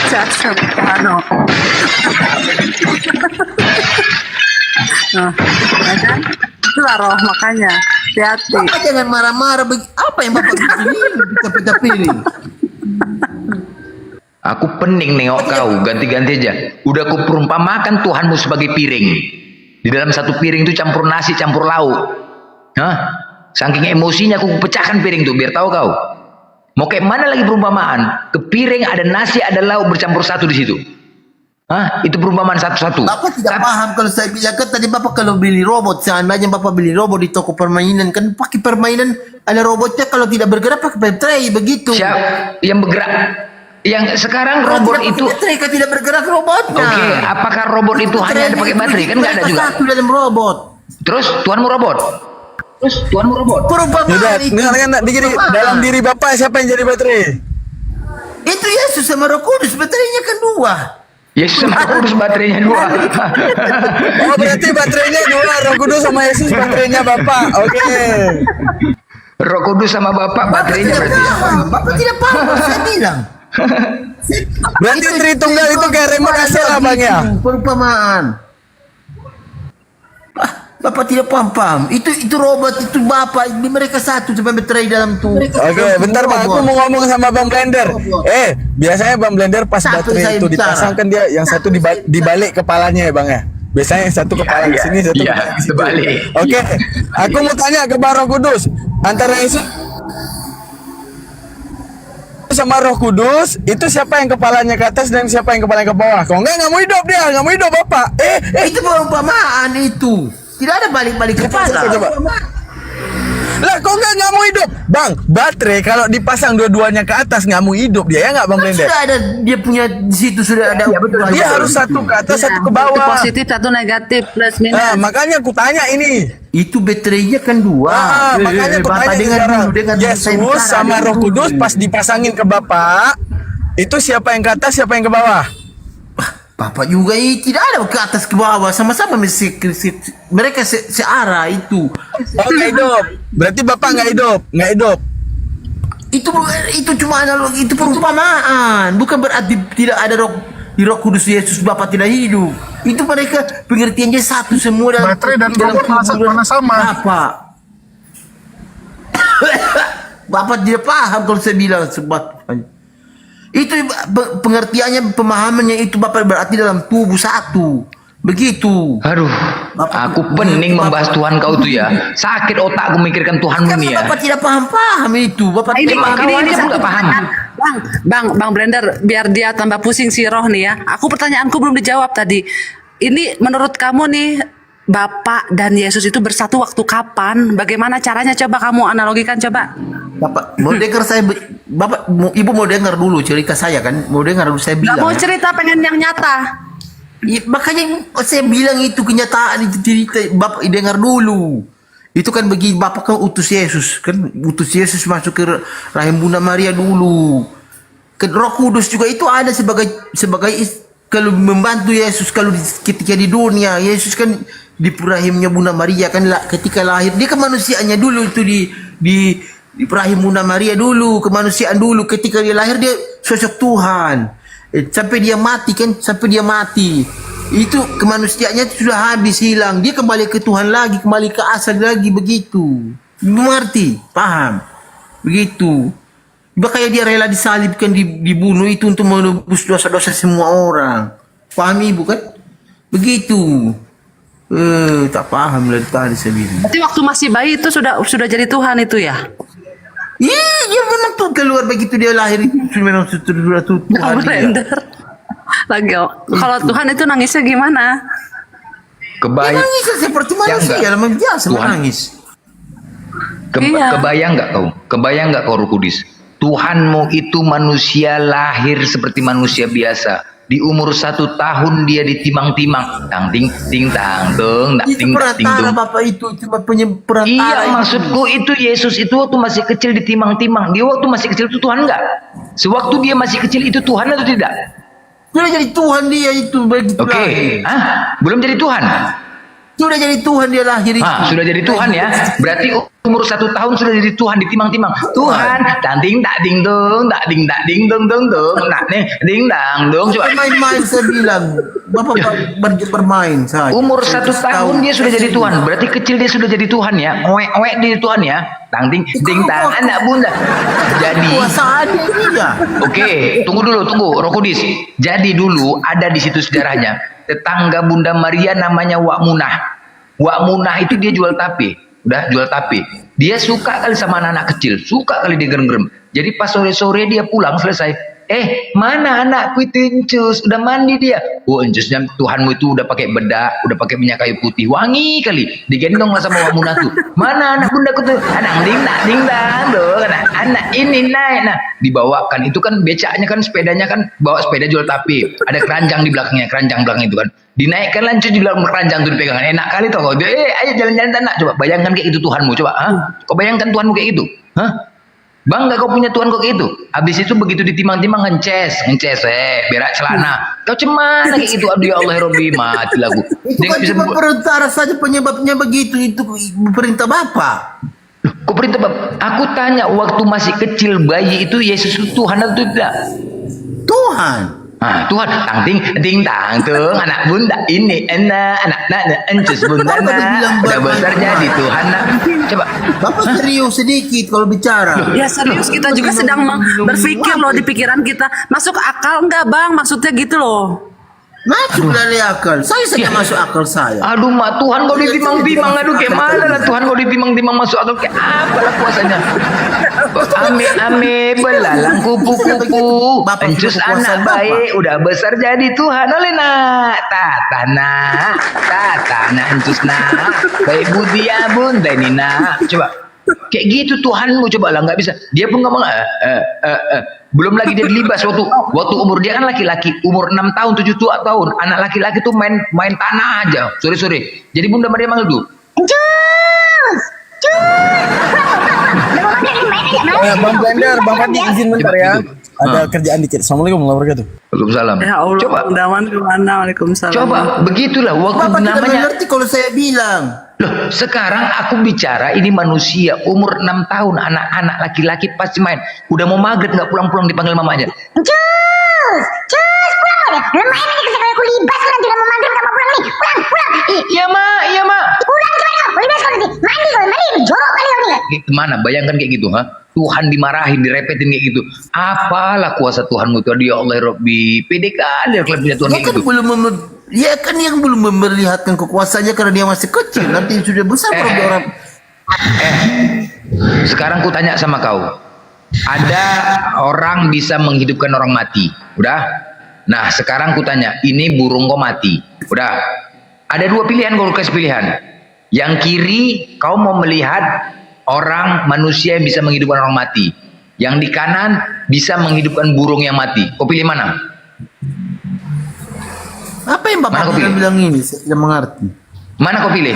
Cacat, ano. Nah, ya kan? Itulah Roh, makanya. Hati-hati. Bapak jangan marah-marah. Apa yang Bapak bikin? Kita pilih. Aku pening nengok kau, ganti-ganti aja. Udah ku perumpamakan Tuhanmu sebagai piring. Di dalam satu piring itu campur nasi, campur lauk. Hah? Saking emosinya aku pecahkan piring tuh, biar tahu kau. Mau kayak mana lagi perumpamaan? Ke piring ada nasi, ada lauk bercampur satu di situ. Hah? Itu perumpamaan satu-satu. Bapak tidak paham kalau saya bilang kan tadi Bapak kalau beli robot, seandainya Bapak beli robot di toko permainan kan pakai permainan ada robotnya, kalau tidak bergerak pakai baterai begitu. Siapa yang bergerak? Yang sekarang Kalau robot tidak itu pakai baterai kan tidak bergerak robotnya. Oke, apakah robot itu hanya ada pakai baterai? Kan nggak ada juga. Satu dalam robot. Terus Tuhanmu robot. Perumpamaan itu. Dengarkan begini, dalam diri Bapak siapa yang jadi baterai? Itu Yesus sama Roh Kudus, baterainya kan dua. Yesus sama Roh Kudus baterainya dua. Oh berarti baterainya dua, Roh Kudus sama Yesus baterainya Bapak. Oke. Roh Kudus sama Bapak baterainya tidak berarti. paham. Bapak tidak paham, saya bilang. Berarti Tritunggal itu kayak remote AC lah Bang ya. Perumpamaan. Bapak tidak paham. Itu robot, itu Bapak, mereka satu sampai baterai dalam tuh. Oke, bentar Bang, aku mau ngomong sama Bang Blender. Biasanya Bang Blender pas Satu baterai saya itu bicara. dipasang kan dia yang satu dibalik kepalanya ya Bang ya. Biasanya yang satu kepala di sini, satu Iya, kepala di situ. terbalik. Oke, aku mau tanya ke Bang Roh Kudus, antara Yesus sama Roh Kudus, itu siapa yang kepalanya ke atas dan siapa yang kepalanya ke bawah? Kalau nggak mau hidup dia, nggak mau hidup Bapak. Itu perumpamaan itu. Tidak ada balik-balik kepala. Coba. Lah kok nggak mau hidup? Bang, baterai kalau dipasang dua-duanya ke atas nggak mau hidup dia, ya nggak Bang Kan Blender? sudah ada, dia punya di situ sudah ada. Iya, betul. Dia harus satu ke atas, satu ke Satu bawah. positif, satu negatif, plus minus. Nah, makanya aku tanya ini. Itu baterainya kan dua. Makanya aku Bapak tanya dengar sekarang. dulu, dengar dulu saya Yesus bicara sama dulu. Roh Kudus pas dipasangin ke Bapak, itu siapa yang ke atas, siapa yang ke bawah? Bapak juga tidak ada ke atas ke bawah, sama-sama mereka searah itu. Oh, nggak hidup. Berarti Bapak nggak hidup, nggak hidup. Itu cuma analog, itu perumpamaan, bukan berarti tidak ada di Roh Kudus Yesus Bapak tidak hidup. Itu mereka pengertiannya satu semua dalam Baterai dan dalam robot mana sama? Bapak. Bapak tidak paham kalau saya bilang sebab itu pengertiannya, pemahamannya itu Bapak berarti dalam tubuh satu. Begitu. Aduh, aku pening membahas Tuhan kau tuh ya. Sakit otakku memikirkan Tuhanmu Karena nih ya. Bapak tidak paham itu. Bapak Ini, tidak paham. kawan aja satu nggak paham. pertanyaan. Bang Blender, biar dia tambah pusing si Roh nih ya. Aku pertanyaanku belum dijawab tadi. Ini menurut kamu nih, Bapak dan Yesus itu bersatu waktu kapan? Bagaimana caranya? Coba kamu analogikan coba. Bapak mau dengar saya, Bapak, Ibu mau dengar dulu cerita saya kan? Mau dengar dulu saya Gak bilang. mau ya? cerita, pengen yang nyata. Ya, makanya saya bilang itu kenyataan, itu cerita. Bapak dengar dulu. Itu kan bagi Bapak kan utus Yesus, kan utus Yesus masuk ke rahim Bunda Maria dulu. Kan Roh Kudus juga itu ada sebagai kalau membantu Yesus kalau ketika di dunia. Yesus kan di rahimnya Bunda Maria kan ketika lahir dia kan manusianya dulu itu di rahim Bunda Maria dulu, kemanusiaan dulu. Ketika dia lahir dia sosok Tuhan. Sampai dia mati kan, sampai dia mati. Itu kemanusiaannya sudah habis, hilang. Dia kembali ke Tuhan lagi, kembali ke asal lagi, begitu. Mengerti? Paham? Begitu. Makanya dia rela disalibkan, dibunuh itu untuk menebus dosa-dosa semua orang. Paham Ibu kan? Begitu. Tak paham lah tadi saya bilang. Berarti waktu masih bayi itu sudah jadi Tuhan itu ya? Iya, dia memang tuh keluar begitu dia lahir itu memang sudah Tuhan Bang dia. Blender. Lagi, kalau Tuhan itu nangisnya gimana? Dia Kebayang, nangis seperti manusia, enggak. memang biasa Tuhan. menangis. Iya. kebayang nggak kau? Kebayang nggak kau Roh Kudus? Tuhanmu itu manusia lahir seperti manusia biasa. Di umur 1 tahun dia ditimang-timang. Tang ting ting tang dong, Itu ting ting perantara dong. Bapak itu cuma perantara. Iya, itu. maksudku itu Yesus itu waktu masih kecil ditimang-timang. Dia waktu masih kecil itu Tuhan enggak? Sewaktu dia masih kecil itu Tuhan atau tidak? Sudah jadi Tuhan dia itu begitu Oke, lahir. Belum jadi Tuhan. Sudah jadi Tuhan dia lahir itu. Sudah jadi Tuhan ya. Berarti umur 1 tahun sudah jadi Tuhan ditimang-timang. Tuhan, tak ding tak ding dong, tak ding dong dong dong. Nah nih, ding dang dong. Coba. Main-main saya bilang. Bapak bermain saja. Umur 1 tahun dia sudah jadi Tuhan. Berarti kecil dia sudah jadi Tuhan ya. Oek dia Tuhan ya. Tang ding ding tang anak bunda. Jadi Kuasaannya dia. Oke, tunggu Roh Kudus. Jadi dulu ada di situ sejarahnya, tetangga Bunda Maria namanya Wak Munah. Wak Munah itu dia jual tape, udah jual tape. Dia suka kali sama anak-anak kecil, suka kali dia gerem-gerem. Jadi pas sore-sore dia pulang selesai. Mana anakku itu Encus? Udah mandi dia. Oh Encusnya Tuhanmu itu udah pakai bedak, udah pakai minyak kayu putih, wangi kali. Digendong lah sama Wak Munah tuh. Mana anak bundaku tuh? Anak ding dang dong. Anak ini naik. Nah, dibawakan itu kan becaknya kan sepedanya kan bawa sepeda jual tape. Ada keranjang di belakangnya, keranjang belakang itu kan. Dinaikkan lanjut di belakang keranjang tuh dipegang. Enak kali tau kau. Ayo jalan-jalan anak. Coba bayangkan kayak itu Tuhanmu. Coba, kau bayangkan Tuhanmu kayak gitu? Bangga kau punya Tuhan kok gitu. Habis itu begitu ditimang-timang ngences, berak celana. Kau cemana kayak gitu? Aduh ya Allah ya Robbi, mati lagu. Itu Dia kan nggak bisa cuma perantara saja penyebabnya begitu. Itu perintah Bapak. Kok perintah aku tanya waktu masih kecil bayi itu Yesus itu Tuhan atau tidak? Tuhan. Tuhan tang ding tang tuh anak bunda ini anak encus bunda Bapak udah bilang udah Bapak besar jadi Tuhan coba Bapak serius sedikit kalau bicara. Ya serius, kita juga sedang berpikir loh di pikiran kita. Masuk akal enggak Bang? Maksudnya gitu loh. Masuk dari akal. Saya saja masuk akal saya. aduh mak Tuhan kau ditimang-timang aduh kayak mana lah Tuhan kau ditimang-timang masuk akal kayak apa lah puasanya ame belalang kupu-kupu. Bapak Encus punya kekuasaan anak Bapak. baik udah besar jadi Tuhan oleh nak. Tatana encus nak. Baik budi abun ini nak. Coba kayak gitu Tuhanmu coba lah, nggak bisa. Dia pun ngomong belum lagi dia dilibas waktu umur dia kan laki-laki, umur 6 tahun 7 tahun, anak laki-laki tuh main tanah aja sore-sore. Jadi Bunda Maria manggil tuh, Bang Blender, Bang Fandi izin bentar Coba, ya. gitu. Ada kerjaan dikit. Assalamualaikum warahmatullahi wabarakatuh. Waalaikumsalam. Ya Allah, Coba, undangan kemana? Waalaikumsalam. coba begitulah waktu Bapak tidak namanya. mengerti kalau saya bilang. Loh, sekarang aku bicara ini manusia umur 6 tahun, anak-anak laki-laki pasti main. Udah mau maghrib nggak pulang-pulang dipanggil mamanya. Pulang udah main ini ke sekolah kulibas nanti udah mau maghrib gak mau pulang nih pulang Iya mak. pulang cepat kau kulibas kau nanti mandi jorok kali kau nih Gimana? Bayangkan kayak gitu, ha? Tuhan dimarahin, direpetin kayak gitu. Apalah kuasa Tuhanmu itu? Ya Allah Rabbi, pede kali kalau punya Tuhan Dia kayak kan gitu. dia kan yang belum memperlihatkan kekuasaannya karena dia masih kecil. Nanti sudah besar baru dia orang. Sekarang ku tanya sama kau. Ada orang bisa menghidupkan orang mati. Udah? Nah, sekarang ku tanya, ini burung kau mati. Udah? Ada dua pilihan, kau kasih pilihan. Yang kiri, kau mau melihat orang manusia yang bisa menghidupkan orang mati. Yang di kanan bisa menghidupkan burung yang mati. Kau pilih mana? Apa yang Mana kau Bapak pilih? bilang ini? Saya tidak mengerti. Mana kau pilih?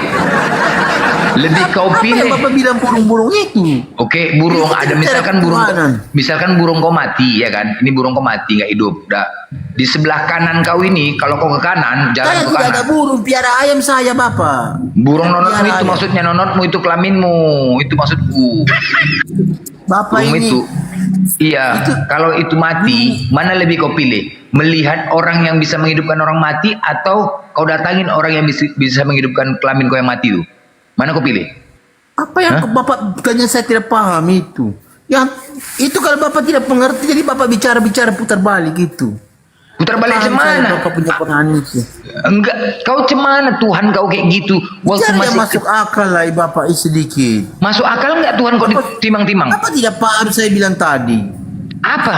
Lebih kau Apa yang pilih. Bapak bilang burung-burung itu? Oke, burung Itu ada kan misalkan cara burung, perlawanan. misalkan burung kau mati ya kan? Ini burung kau mati nggak hidup. Udah. Di sebelah kanan kau ini, kalau kau ke kanan, jalan Saya ke tidak ada kanan. burung, piara ayam saya Bapak. Burung nonotmu Piara itu ayam. maksudnya, nonotmu itu kelaminmu, itu maksudku. Bapak Burung ini itu. Iya, kalau itu mati, mana lebih kau pilih? Melihat orang yang bisa menghidupkan orang mati atau kau datangin orang yang bisa menghidupkan kelamin kau yang mati itu? Mana kau pilih? apa yang Bapak bukannya saya tidak paham itu. Yang itu kalau Bapak tidak mengerti jadi Bapak bicara-bicara putar balik gitu. Putar balik Paham saya cemana? Bapak punya pengalaman itu. Enggak, kau cemana Tuhan kau kayak gitu? Waktu Bicara yang masih masuk akal lah Bapak sedikit. masuk akal nggak Tuhan kau timang-timang? Apa tidak paham saya bilang tadi? Apa?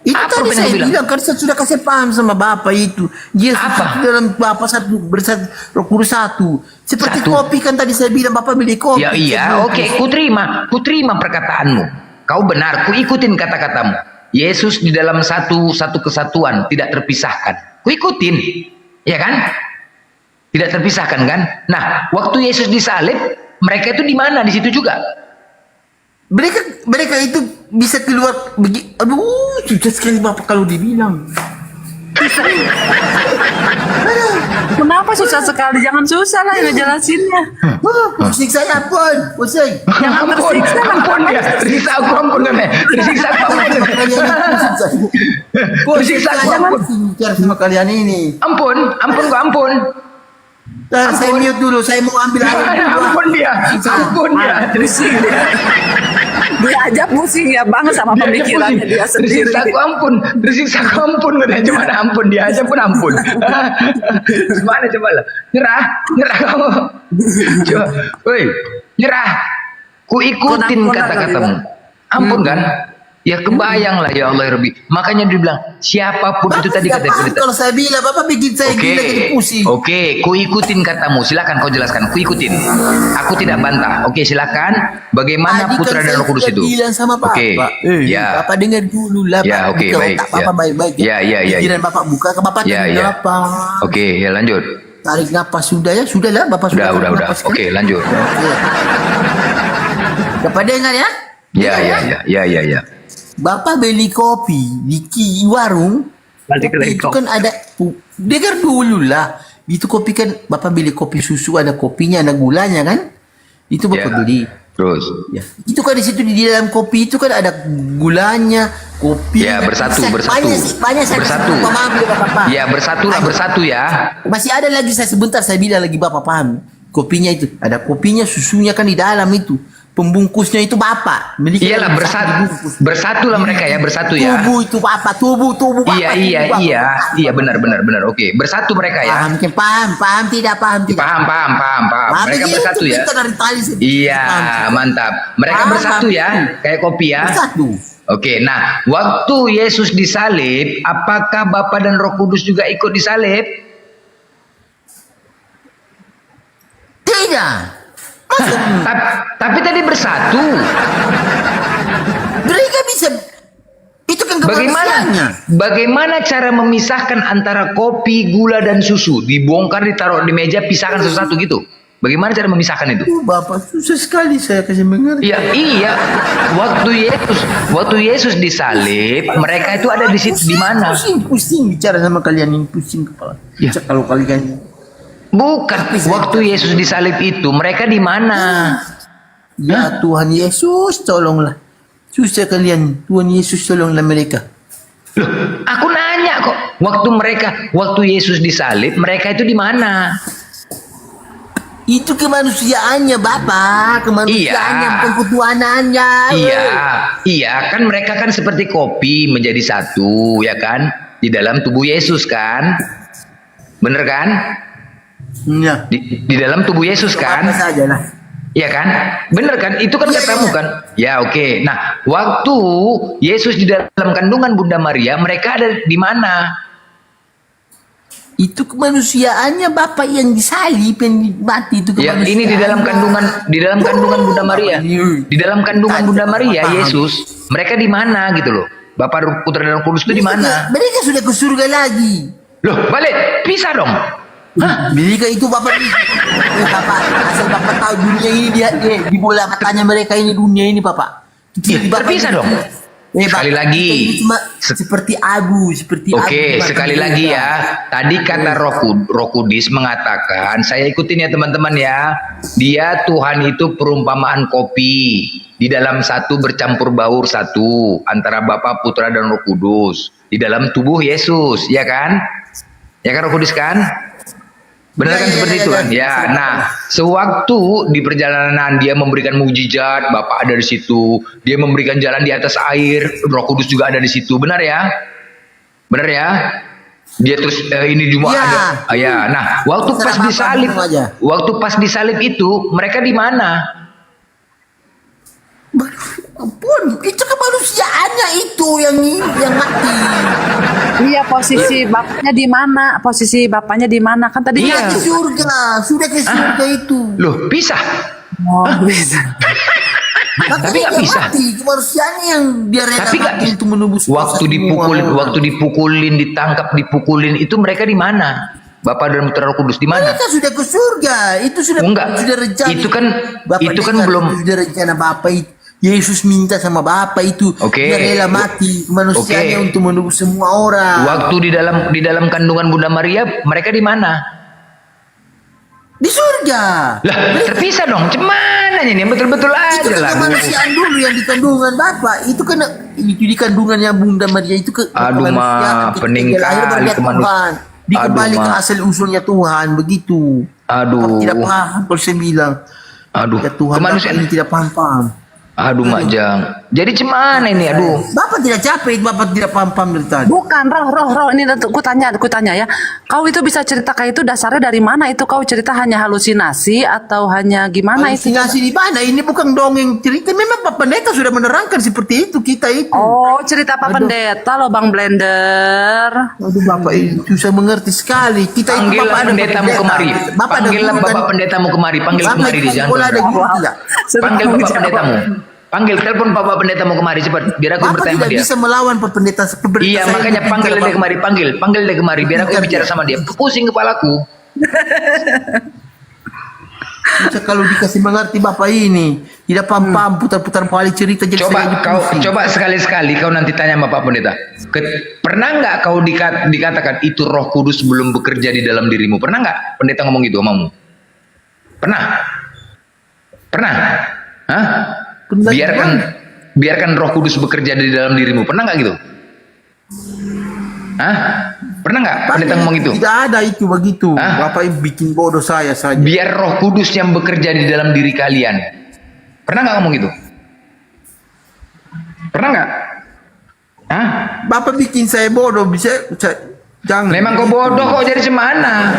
Itu Apa tadi yang saya kau bilang? bilang kan saya sudah kasih paham sama Bapak itu. Yesus Apa? itu dalam Bapak satu bersatu Roh Kudus satu. Seperti Satu. kopi kan tadi saya bilang Bapak beli kopi. Ya iya, oke, ku terima perkataanmu. Kau benar, ku ikutin kata-katamu. Yesus di dalam satu kesatuan, tidak terpisahkan. Ku ikutin, ya kan? Tidak terpisahkan kan? Nah, waktu Yesus disalib, mereka itu di mana? Di situ juga. Mereka itu bisa keluar aduh susah sekali Bapak kalau dibilang. Kenapa susah sekali? Jangan susah lah ngejelasinnya. Pusing saya pun, pusing. Jangan Ampun, tersiksa. ampun dia, tersiksa aku ampun kan? Tersiksa aku ampun. Tersiksa aku ampun. Bicara sama kalian ini. Ampun kau ampun. Saya mute dulu, saya mau ambil air. Ampun dia, ampun dia. Pusing dia. Dia aja pusing ya bang sama pemikirannya dia sendiri. Tersiksa aku ampun, tersiksa aku ampun katanya, cuma ampun dia aja pun ampun. Gimana coba lah, nyerah kamu. Coba, woi, nyerah. Ku ikutin Ampun, kata-katamu. Ampun kan? Ya kebayang lah ya Allah Rabbi. Makanya dia bilang siapapun itu tadi kata kita. Kalau saya bilang Bapak bikin saya Oke, gila jadi pusing. oke, ku ikutin katamu. Silakan kau jelaskan. Ku ikutin. Aku tidak bantah. Oke, silakan. Bagaimana Tadi Putra kan dan Roh saya Kudus sudah itu? bilang sama Bapak. Oke, ya. Bapak dengar dulu lah. Ya, Pak. oke, Buka baik, otak ya. Bapak baik-baik. Ya. Pikiran Bapak buka ke Bapak Ya, tarik ya. napas. Oke, ya lanjut. Tarik napas sudah ya, sudah lah Bapak Udah. tarik napas, kan? Oke, lanjut. Oke. Bapak dengar ya? Ya. Bapak beli kopi di warung. Balik ke Kopi itu lekong. kan ada dengar dulu lah. Itu kopi kan Bapak beli kopi susu ada kopinya ada gulanya kan? Itu Bapak Ya. beli. Terus. Ya. Itu kan di situ di dalam kopi itu kan ada gulanya, kopi. Ya, bersatu. Banyak saya Bersatu. Bapak paham ya Bapak paham. Ya, bersatu ya. Masih ada lagi saya sebentar saya bilang lagi Bapak paham. Kopinya itu ada kopinya susunya kan di dalam itu. pembungkusnya itu Bapak. Iyalah bersatu lah mereka ya, bersatu ya. Tubuh itu Bapak, tubuh Bapak. Iya benar. Oke, bersatu mereka ya. Paham tidak? Paham. Mereka bersatu ya. Kita dari tadi Iya, mantap. Mereka Paham. bersatu ya, kayak kopi ya. Bersatu. Oke, nah waktu Yesus disalib, apakah Bapa dan Roh Kudus juga ikut disalib? Tidak. Masa Tapi tadi bersatu. mereka bisa itu kan kemanusiaannya. Bagaimana cara memisahkan antara kopi, gula dan susu? Dibongkar, ditaruh di meja, pisahkan satu-satu gitu. Bagaimana cara memisahkan itu? Bapak susah sekali saya kasih mengerti. Iya. Waktu Yesus disalib, mereka itu ada di situ di mana? Pusing bicara sama kalian ini, pusing kepala. Ya. Kalau kalian Bukan. Waktu Yesus disalib itu, mereka di mana? ya Tuhan Yesus tolonglah. Susah kalian, Tuhan Yesus tolonglah mereka. Loh, aku nanya kok. Waktu Yesus disalib, mereka itu di mana? Itu kemanusiaannya Bapak, kemanusiaannya Iya. bukan ketuhanannya. Iya, kan mereka kan seperti kopi menjadi satu, ya kan? Di dalam tubuh Yesus kan? Bener kan? Ya. Di dalam tubuh Yesus kan? Apa saja lah. Iya kan? Bener kan? Itu kan Iya, katamu iya. kan? Ya oke. Nah, waktu Yesus di dalam kandungan Bunda Maria, mereka ada di mana? Itu kemanusiaannya Bapak yang disalib, yang mati itu Ya, kemanusiaan. ini di dalam kandungan Bunda Maria. Di dalam kandungan Bunda Maria, Yesus, mereka di mana gitu loh? Bapa, Putra dan Roh Kudus itu di mana? Mereka sudah ke surga lagi. Loh, balik, pisah dong. Mereka itu Bapak Bapak, asal Bapak tahu dunia ini dia di bola matanya mereka ini dunia ini Bapak. Iya, terpisah dong. Sekali Bapak, lagi. kita ini cuma seperti abu, seperti abu. Oke, Bapak. sekali lagi ya. Tadi kata Roh Kudus mengatakan, saya ikutin ya teman-teman ya. Dia Tuhan itu perumpamaan kopi. Di dalam satu bercampur baur satu. Antara Bapa, Putra, dan Roh Kudus. Di dalam tubuh Yesus, ya kan? Ya kan Roh Kudus kan? Benar kan seperti itu kan? Ya, nah, sewaktu di perjalanan dia memberikan mukjizat, Bapak ada di situ. Dia memberikan jalan di atas air, Roh Kudus juga ada di situ. Benar ya? Benar ya? Dia terus ini cuma Ya. ada. Ya, nah, waktu pas Terserah disalib, Bapak aja. waktu pas disalib itu mereka di mana? Ampun, itu kemanusiaannya itu yang mati. Iya, posisi bapaknya di mana? Posisi bapaknya di mana? Kan tadi Iya. Ke surga, sudah ke surga itu. Loh, pisah. Oh, bisa. Tapi nggak dia bisa. mati, kemanusiaannya yang dia rela Tapi nggak mati untuk menembus waktu dipukulin, ditangkap, dipukulin itu mereka di mana? Bapak dan Putra Roh Kudus di mana? Mereka sudah ke surga. Itu sudah Enggak. sudah rencana. Itu kan dengar, belum. itu sudah rencana Bapak itu. Yesus minta sama Bapak itu. Oke. Dia rela mati kemanusiaannya Oke. untuk menembus semua orang. Waktu di dalam kandungan Bunda Maria, mereka di mana? Di surga. Lah, terpisah dong. Cuman ini betul-betul Itu aja kan lah. kemanusiaan dulu yang di kandungan Bapak. Itu kan itu di kandungannya Bunda Maria itu ke Aduh, Ma, kemanusiaan. Ketika pening dia lahir baru kali dia Tuhan. Dikembali Aduh, ke Ma. asal usulnya Tuhan begitu. Aduh. Bapak tidak paham kalau saya bilang. Aduh, Ya Tuhan kemanusiaan. Bapak ini tidak paham. Aduh, Mak Jang. Jadi cuman ini, aduh. Bapak tidak capek, Bapak tidak paham dari tadi. Bukan, roh ini ku tanya ya. Kau itu bisa cerita kayak itu dasarnya dari mana? Itu kau cerita hanya halusinasi atau hanya gimana itu? Halusinasi di mana? Ini bukan dongeng cerita. Memang Pak Pendeta sudah menerangkan seperti itu kita itu. Oh, cerita Pak Pendeta loh, Bang Blender. Aduh Bapak ini susah mengerti sekali. Kita itu Panggillah Bapak ada pendetamu kemari. Bapak ada Panggillah guru kan? Bapak pendetamu kemari. Panggil Bapak kemari itu dia, jangan sekolah ada tunggu. guru tidak? Panggil Bapak pendetamu. Panggil, telepon Bapak pendetamu kemari cepat. Biar aku Bapak bertanya sama tidak dia. bisa melawan Pak Pendeta. Iya, saya makanya lebih panggil pintar, dia Pak. kemari, panggil dia kemari biar aku Pintar bicara dia. sama dia. Pusing kepalaku. Bisa kalau dikasih mengerti Bapak ini. Tidak paham-paham putar-putar balik cerita jadi saya jadi pusing. Coba sekali-sekali kau nanti tanya sama Pak Pendeta. Pernah nggak kau dikatakan itu Roh Kudus belum bekerja di dalam dirimu? Pernah nggak pendeta ngomong gitu omamu? Pernah? Hah? Pernah Biarkan Roh Kudus bekerja di dalam dirimu. Pernah nggak gitu? Hah? Pernah nggak pendeta ngomong itu? Tidak ada itu begitu. Hah? Bapak bikin bodoh saya saja. Biar Roh Kudus yang bekerja di dalam diri kalian. Pernah nggak ngomong gitu? Pernah nggak? Hah? Bapak bikin saya bodoh, jangan. Memang kau bodoh kok jadi semana.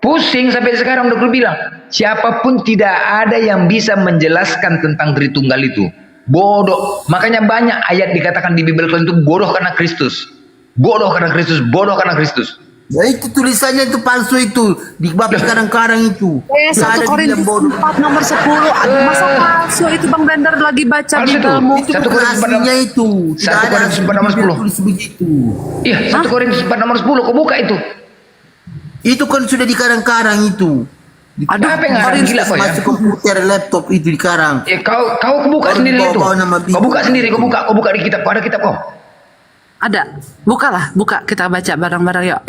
Pusing sampai sekarang udah gue bilang. Siapapun tidak ada yang bisa menjelaskan tentang Tritunggal itu. Bodoh. Makanya banyak ayat dikatakan di Bible kalian itu bodoh karena Kristus. Bodoh karena Kristus. Bodoh karena Kristus. Ya itu tulisannya itu palsu itu. Di bab kadang-kadang itu. 1 Korintus 4 nomor 10. Aduh, masa palsu itu Bang Blender lagi baca Palsu itu. Biblemu. Itu 1 bukan Korintus 4 aslinya itu. 1 Korintus 4 nomor 10. Tulis begitu. Iya, 1 Korintus 4 nomor 10. Kau buka itu. Itu kan sudah di kadang-kadang itu. Aduh, Apa yang ngarang gila kau ya? Masuk komputer, laptop itu di karang. Kau buka Baru sendiri itu. dibawa-bawa nama Kau buka sendiri, kau buka di kitab. Kau ada kitab kau. Ada. Bukalah, buka kita baca bareng-bareng yuk.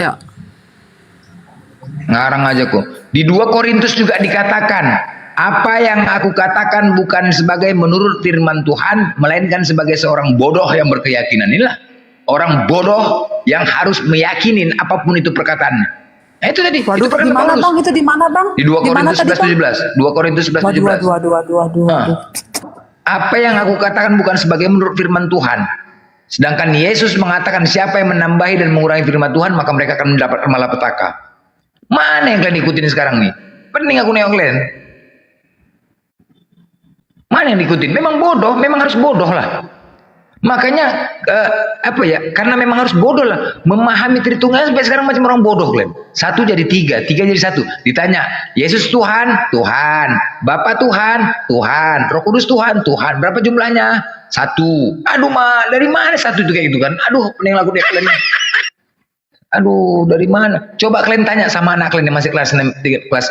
Ngarang aja kok. Di 2 Korintus juga dikatakan, apa yang aku katakan bukan sebagai menurut firman Tuhan, melainkan sebagai seorang bodoh yang berkeyakinan. Inilah orang bodoh yang harus meyakinin apapun itu perkataannya. Nah, itu tadi. Waduh, itu perkataan di mana Paulus. Bang? Itu di mana Bang? Di 2 Korintus tadi, Bang? 11:17. 2 Korintus 11:17. Waduh. Apa yang aku katakan bukan sebagai menurut firman Tuhan. Sedangkan Yesus mengatakan siapa yang menambahi dan mengurangi firman Tuhan, maka mereka akan mendapat malapetaka. Mana yang kalian ikutin sekarang nih? Pening aku nengok kalian. Mana yang diikutin? Memang bodoh, memang harus bodoh lah. Makanya karena memang harus bodoh lah. Memahami Tritunggal sampai sekarang macam orang bodoh kalian. 1 jadi 3, 3 jadi 1. Ditanya, Yesus Tuhan, Tuhan. Bapa Tuhan, Tuhan. Roh Kudus Tuhan, Tuhan. Berapa jumlahnya? 1. Aduh dari mana 1 itu kayak gitu kan? Aduh, pening lagu deh kalian. Aduh, dari mana? Coba kalian tanya sama anak kalian yang masih kelas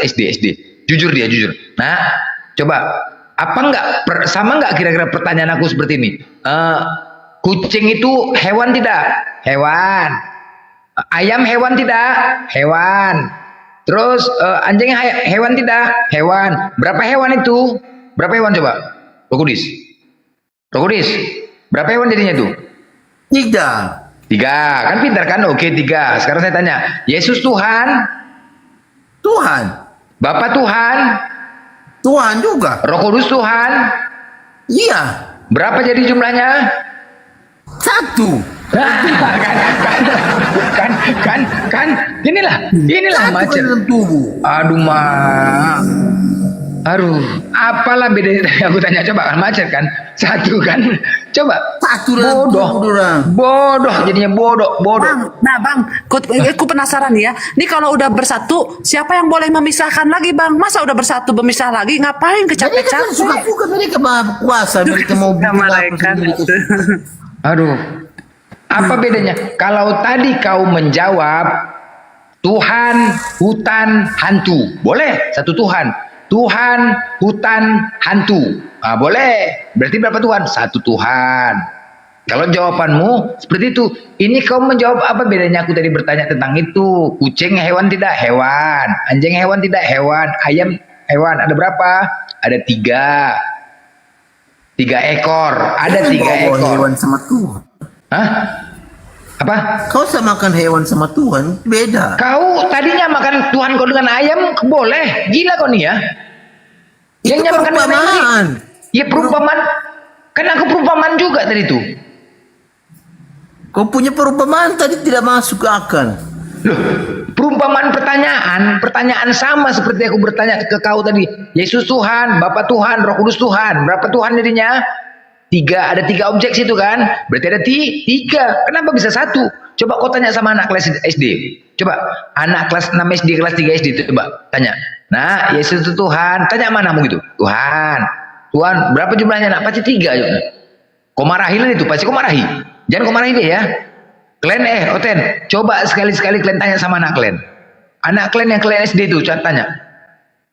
SD. Jujur dia, jujur. Nah, coba sama nggak kira-kira pertanyaan aku seperti ini? Kucing itu hewan tidak? Hewan. Ayam hewan tidak? Hewan. Terus anjing hewan tidak? Hewan. Berapa hewan itu? Berapa hewan coba? Rokudis. Berapa hewan jadinya itu? 3. Kan pintar kan? Oke, 3. Sekarang saya tanya, Yesus Tuhan? Tuhan. Bapak Tuhan? Tuhan juga. Roh Kudus Tuhan? Iya. Berapa jadi jumlahnya? 1. Kan. Inilah macam. dalam tubuh. Aduh, apalah bedanya? Aku tanya coba kan macet kan? 1 kan? Coba. 1 dalam tubuh orang. Bodoh jadinya bodoh. Bang, aku penasaran ya. Ini kalau udah bersatu, siapa yang boleh memisahkan lagi, Bang? Masa udah bersatu bermisah lagi? Ngapain Mereka kan kecap-kecap? suka mereka kuasa, mereka mau bikin apa sendiri. Aduh. Apa bedanya? Kalau tadi kau menjawab Tuhan, hutan, hantu. Boleh, 1 Tuhan. Tuhan, hutan, hantu. Boleh. Berarti berapa Tuhan? 1 Tuhan. Kalau jawabanmu seperti itu, ini kau menjawab apa bedanya aku tadi bertanya tentang itu? Kucing hewan tidak? Hewan. Anjing hewan tidak? Hewan. Ayam hewan. Ada berapa? Ada 3. 3 ekor. Ada 3 ekor. Hewan sama Tuhan. Hah? Apa? Kau samakan hewan sama Tuhan, beda. Kau tadinya makan Tuhan kau dengan ayam, boleh. Gila kau nih ya. Itu Yang makan dengan ayam. perumpamaan. Ya perumpamaan. Kan aku perumpamaan juga tadi tuh. Kau punya perumpamaan tadi tidak masuk ke akal. Loh, perumpamaan pertanyaan sama seperti aku bertanya ke kau tadi. Yesus Tuhan, Bapa Tuhan, Roh Kudus Tuhan. Berapa Tuhan jadinya? 3. Ada 3 objek situ kan? Berarti ada 3. Kenapa bisa 1? Coba kau tanya sama anak kelas SD. Coba anak kelas 6 SD, kelas 3 SD coba tanya. Nah, Yesus itu Tuhan. Tanya manamu gitu. Tuhan, berapa jumlahnya nak? Pasti 3. Kau marahin itu, pasti kau marahi. Jangan kau marahin dia ya. Kalian Oten, coba sekali-sekali kalian tanya sama anak kalian. Anak kalian yang kalian SD itu, coba tanya.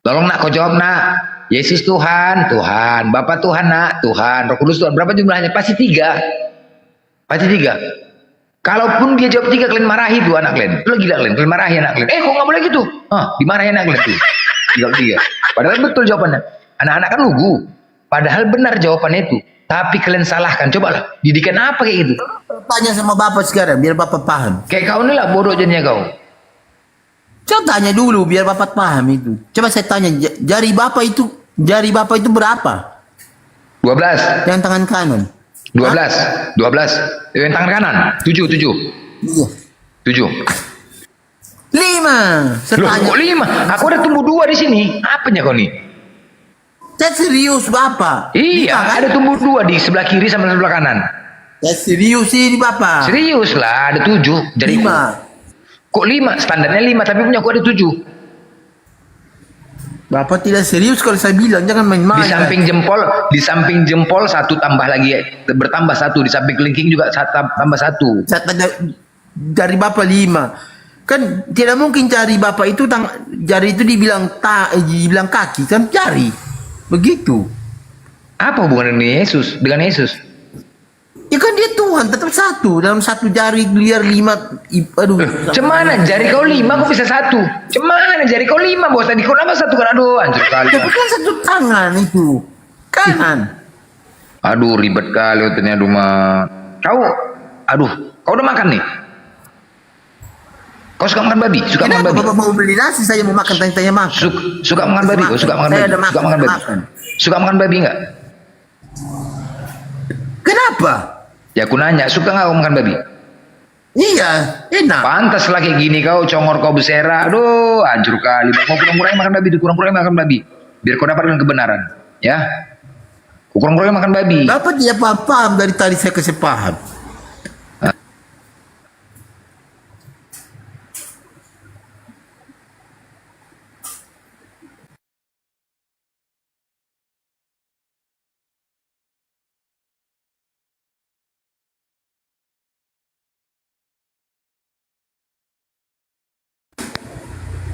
Tolong nak kau jawab nak. Yesus Tuhan, Tuhan. Bapa Tuhan nak, Tuhan. Roh Kudus Tuhan. Berapa jumlahnya? Pasti 3. Pasti 3. Kalaupun dia jawab 3, kalian marahi tuh anak kalian. Lo gila kalian marahi anak kalian. Kok nggak boleh gitu? Dimarahin anak kalian tuh. Jawab 3. Padahal betul jawabannya. Anak-anak kan lugu. Padahal benar jawabannya itu. Tapi kalian salahkan. Cobalah. Didikan apa kayak gitu? Tanya sama Bapak sekarang, biar Bapak paham. Kayak kau nih lah bodoh jadinya kau. Coba tanya dulu biar Bapak paham itu. Coba saya tanya, jari Bapak itu berapa? 12. Yang tangan kanan. 12. 12. Yang tangan kanan. 7. Iya. 7. 5. Saya Loh, tanya. kok 5? Aku ada tumbuh 2 di sini. Apanya kau nih? Saya serius Bapak. Iya, 5, kan? ada tumbuh 2 di sebelah kiri sama sebelah kanan. Saya serius ini Bapak. Serius lah, ada 7. Jadi 5. kok 5? Standarnya 5, tapi punya aku ada 7. Bapak tidak serius kalau saya bilang, jangan main-main. Di samping jempol 1 tambah lagi, bertambah 1, di samping kelingking juga tambah 1. Saya tanya jari Bapak 5. Kan tidak mungkin jari Bapak itu jari itu dibilang kaki kan jari. Begitu. Apa hubungan dengan Yesus? Dengan Yesus? Ya kan dia Tuhan tetap satu dalam satu jari liar 5. Aduh. Cemana jari kau 5 kok bisa 1? Cemana jari kau 5 bos tadi kau nambah 1 kan? Aduh hancur kali. Tapi kan satu tangan itu. Kanan. Aduh ribet kali otaknya rumah. Kau udah makan nih? Kau suka makan babi? Suka makan Kenapa babi? Bapak mau beli nasi saya mau makan tanya-tanya makan. Suka makan babi? Kau suka makan Saya babi? ada Suka makan babi? makan. Suka makan babi enggak? Kenapa? Ya aku nanya, suka nggak kau makan babi? Iya, enak. Pantas lah kayak gini kau congor kau bersera. Aduh, hancur kali. Mau kurang-kurangin makan babi, kurang-kurangin makan babi. Biar kau dapat dengan kebenaran, ya. Kau kurang-kurangin makan babi. Bapak tidak paham dari tadi saya kasih paham.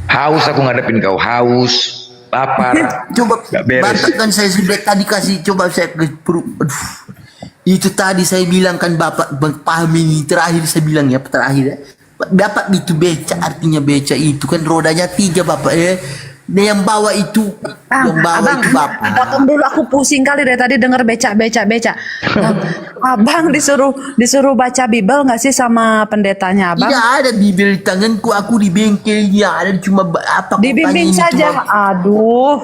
Haus aku ngadepin kau, haus, lapar. Coba Nggak beres. Bapak kan saya sudah tadi kasih coba saya aduh. Itu tadi saya bilang kan Bapak paham ini terakhir saya bilang ya terakhir ya. Bapak itu beca artinya beca itu kan rodanya 3 Bapak ya. Nah, yang bawa itu yang bawa abang, itu Bapak. potong dulu aku pusing kali dari tadi denger beca. Abang disuruh baca Bible nggak sih sama pendetanya abang? Tidak ada Bibel di tanganku, aku di bengkelnya ada cuma apa kau Dibimbing tanya ini saja. cuma- Aduh,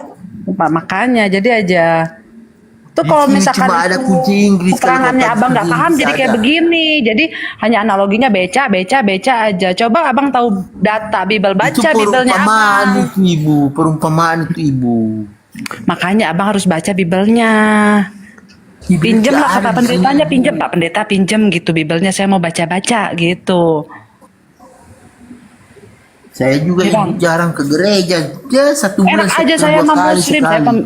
Pak, makanya jadi aja. Tuh kalau Di sini misalkan cuma ada itu kunci Inggris, keterangannya kalau abang nggak kunci paham Inggris jadi kayak ada. begini. Jadi hanya analoginya beca aja. Coba abang tahu data Bible, itu baca Bibelnya perumpamaan abang. itu Ibu, perumpamaan itu Ibu. Makanya abang harus baca Bibelnya. Bibel Pinjem lah tidak kata ada di pendetanya, sini. pinjem Pak Pendeta, pinjem gitu Bibelnya, saya mau baca-baca gitu. Saya juga Iya, Bang. jarang ke gereja. Ya 1 bulan Enak aja saya 2 mah kali muslim, saya sekali.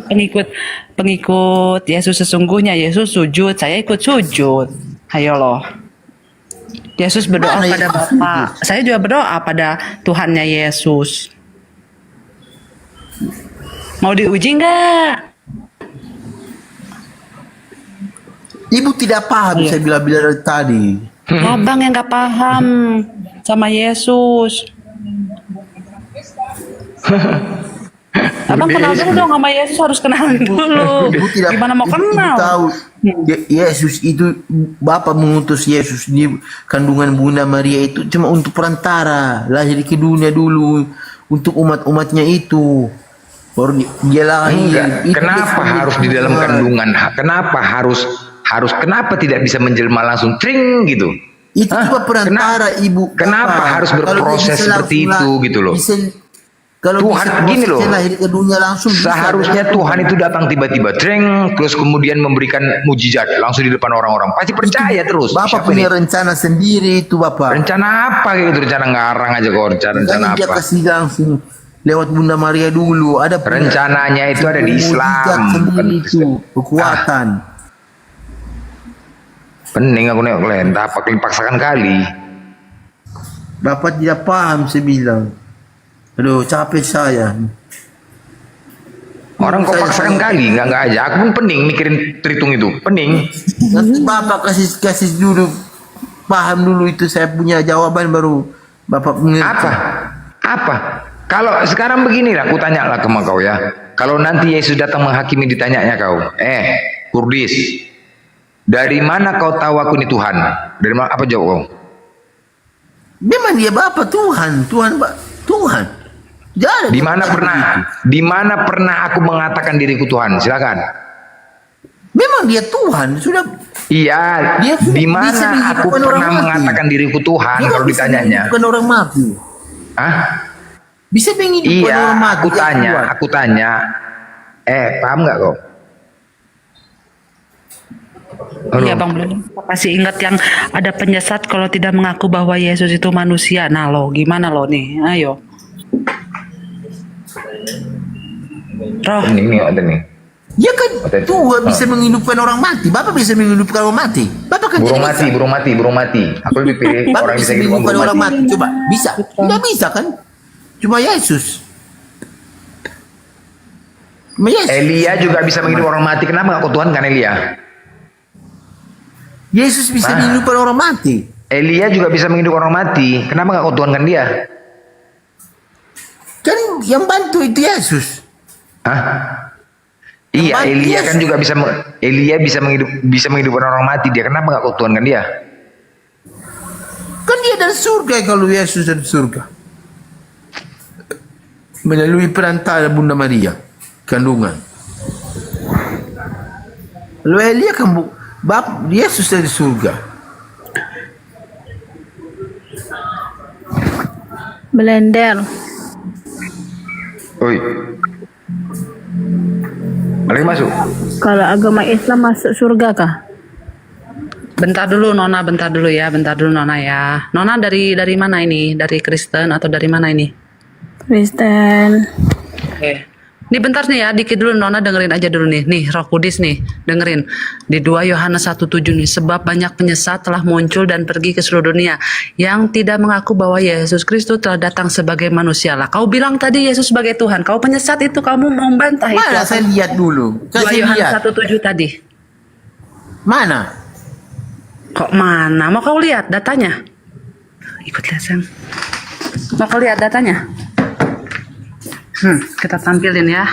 pengikut Yesus sesungguhnya. Yesus sujud, saya ikut sujud. Ayo loh. Yesus berdoa Mana pada Yesus Bapa. Saya juga berdoa pada Tuhannya Yesus. Mau diuji nggak? Ibu tidak paham Iya. saya bilang dari tadi. Abang yang nggak paham sama Yesus. Abang kenal dulu dong sama Yesus, harus kenal dulu. Ibu tidak Gimana mau Ibu kenal? tahu Yesus itu Bapa mengutus Yesus di kandungan Bunda Maria itu cuma untuk perantara lahir ke dunia dulu untuk umat-umatnya itu. Baru dia lahir. Enggak. Itu Kenapa dia harus di dalam Tuhan. kandungan? Kenapa tidak bisa menjelma langsung tring gitu? Itu Hah? cuma perantara Ibu. Kenapa Bapak. harus Kalau dia berproses bisa seperti langsung itu gitu loh? Kalau Tuhan bisa gini loh. prosesnya lahir ke dunia langsung bisa. Seharusnya Tuhan itu datang tiba-tiba tring terus kemudian memberikan mujizat langsung di depan orang-orang. Pasti percaya terus. Bapak Siapa punya ini? rencana sendiri itu Bapak. Rencana apa gitu? Rencana ngarang aja kok. Rencana Makanya dia apa? kasih langsung lewat Bunda Maria dulu. Ada Rencananya itu ada di mujizat Islam, bukan sendiri di itu kekuatan. Pening aku nengok kalian. Apa kalian paksakan kali? Bapak tidak paham saya bilang. Aduh capek saya. Orang kok paksakan kali, nggak aja. Aku pun pening mikirin terhitung itu, pening. Nanti Bapak kasih dulu paham dulu itu saya punya jawaban baru Bapak mengerti. Apa? Kalau sekarang begini lah, aku tanya lah ke kau ya. Kalau nanti Yesus datang menghakimi, ditanyanya kau, Kurdis, dari mana kau tahu aku ini Tuhan? Dari mana? Apa jawab kau? Memang dia Bapak Tuhan, Tuhan. Jangan. Di mana pernah aku mengatakan diriku Tuhan? Silakan. Memang dia Tuhan, sudah. Iya, Dia di bisa mana aku menghidupkan orang pernah mati. mengatakan diriku Tuhan Dia kalau bisa ditanyanya? menghidupkan orang mati. Hah? Bisa menghidupkan Iya, orang mati. aku dia tanya, Tuhan. aku tanya. Paham nggak kau? Iya Bang Blender, kasih ingat yang ada penyesat kalau tidak mengaku bahwa Yesus itu manusia. Nah lo, gimana lo nih? Ayo. Roh, Ini ada nih. Ya kan Oke. Tuhan bisa menghidupkan orang mati. Bapak bisa menghidupkan orang mati. Bapak kan Burung tidak mati, bisa. burung mati. Aku lebih pilih Bapak orang yang bisa bisa hidupkan menghidupkan burung orang mati. mati. Coba, bisa? Tidak bisa kan? Cuma Yesus. Cuma Yesus. Elia juga bisa menghidupkan orang mati. Kenapa nggak kau Tuhan kan Elia? Yesus bisa menghidupkan orang mati. Elia juga bisa menghidupkan orang mati. Kenapa nggak kau Tuhan kan dia? Kan yang bantu itu Yesus. Hah? Iya, Yang Elia mati kan juga bisa menghidupkan orang mati. Dia kenapa nggak kau Tuhan kan dia? Kan dia dari surga kalau Yesus dari surga. Melalui perantara Bunda Maria, kandungan. Lalu Elia kan Yesus dari surga. Blender. Oi. Lagi masuk. Kalau agama Islam masuk surga kah? bentar dulu Nona, bentar dulu Nona ya. Nona dari mana ini? Dari Kristen atau dari mana ini? Kristen. Oke. Ini bentar nih ya, dikit dulu Nona dengerin aja dulu nih. Nih Roh Kudus nih, dengerin. Di 2 Yohanes 1:7 nih, sebab banyak penyesat telah muncul dan pergi ke seluruh dunia yang tidak mengaku bahwa Yesus Kristus telah datang sebagai manusia. Lah, kau bilang tadi Yesus sebagai Tuhan. Kau penyesat itu, kamu membantah itu. Mana saya lihat dulu? 2 Kasih Yohanes lihat. 1:7 tadi. Mana? Kok mana? Mau kau lihat datanya? Ikut lihat Sam. Mau kau lihat datanya? Kita tampilin ya.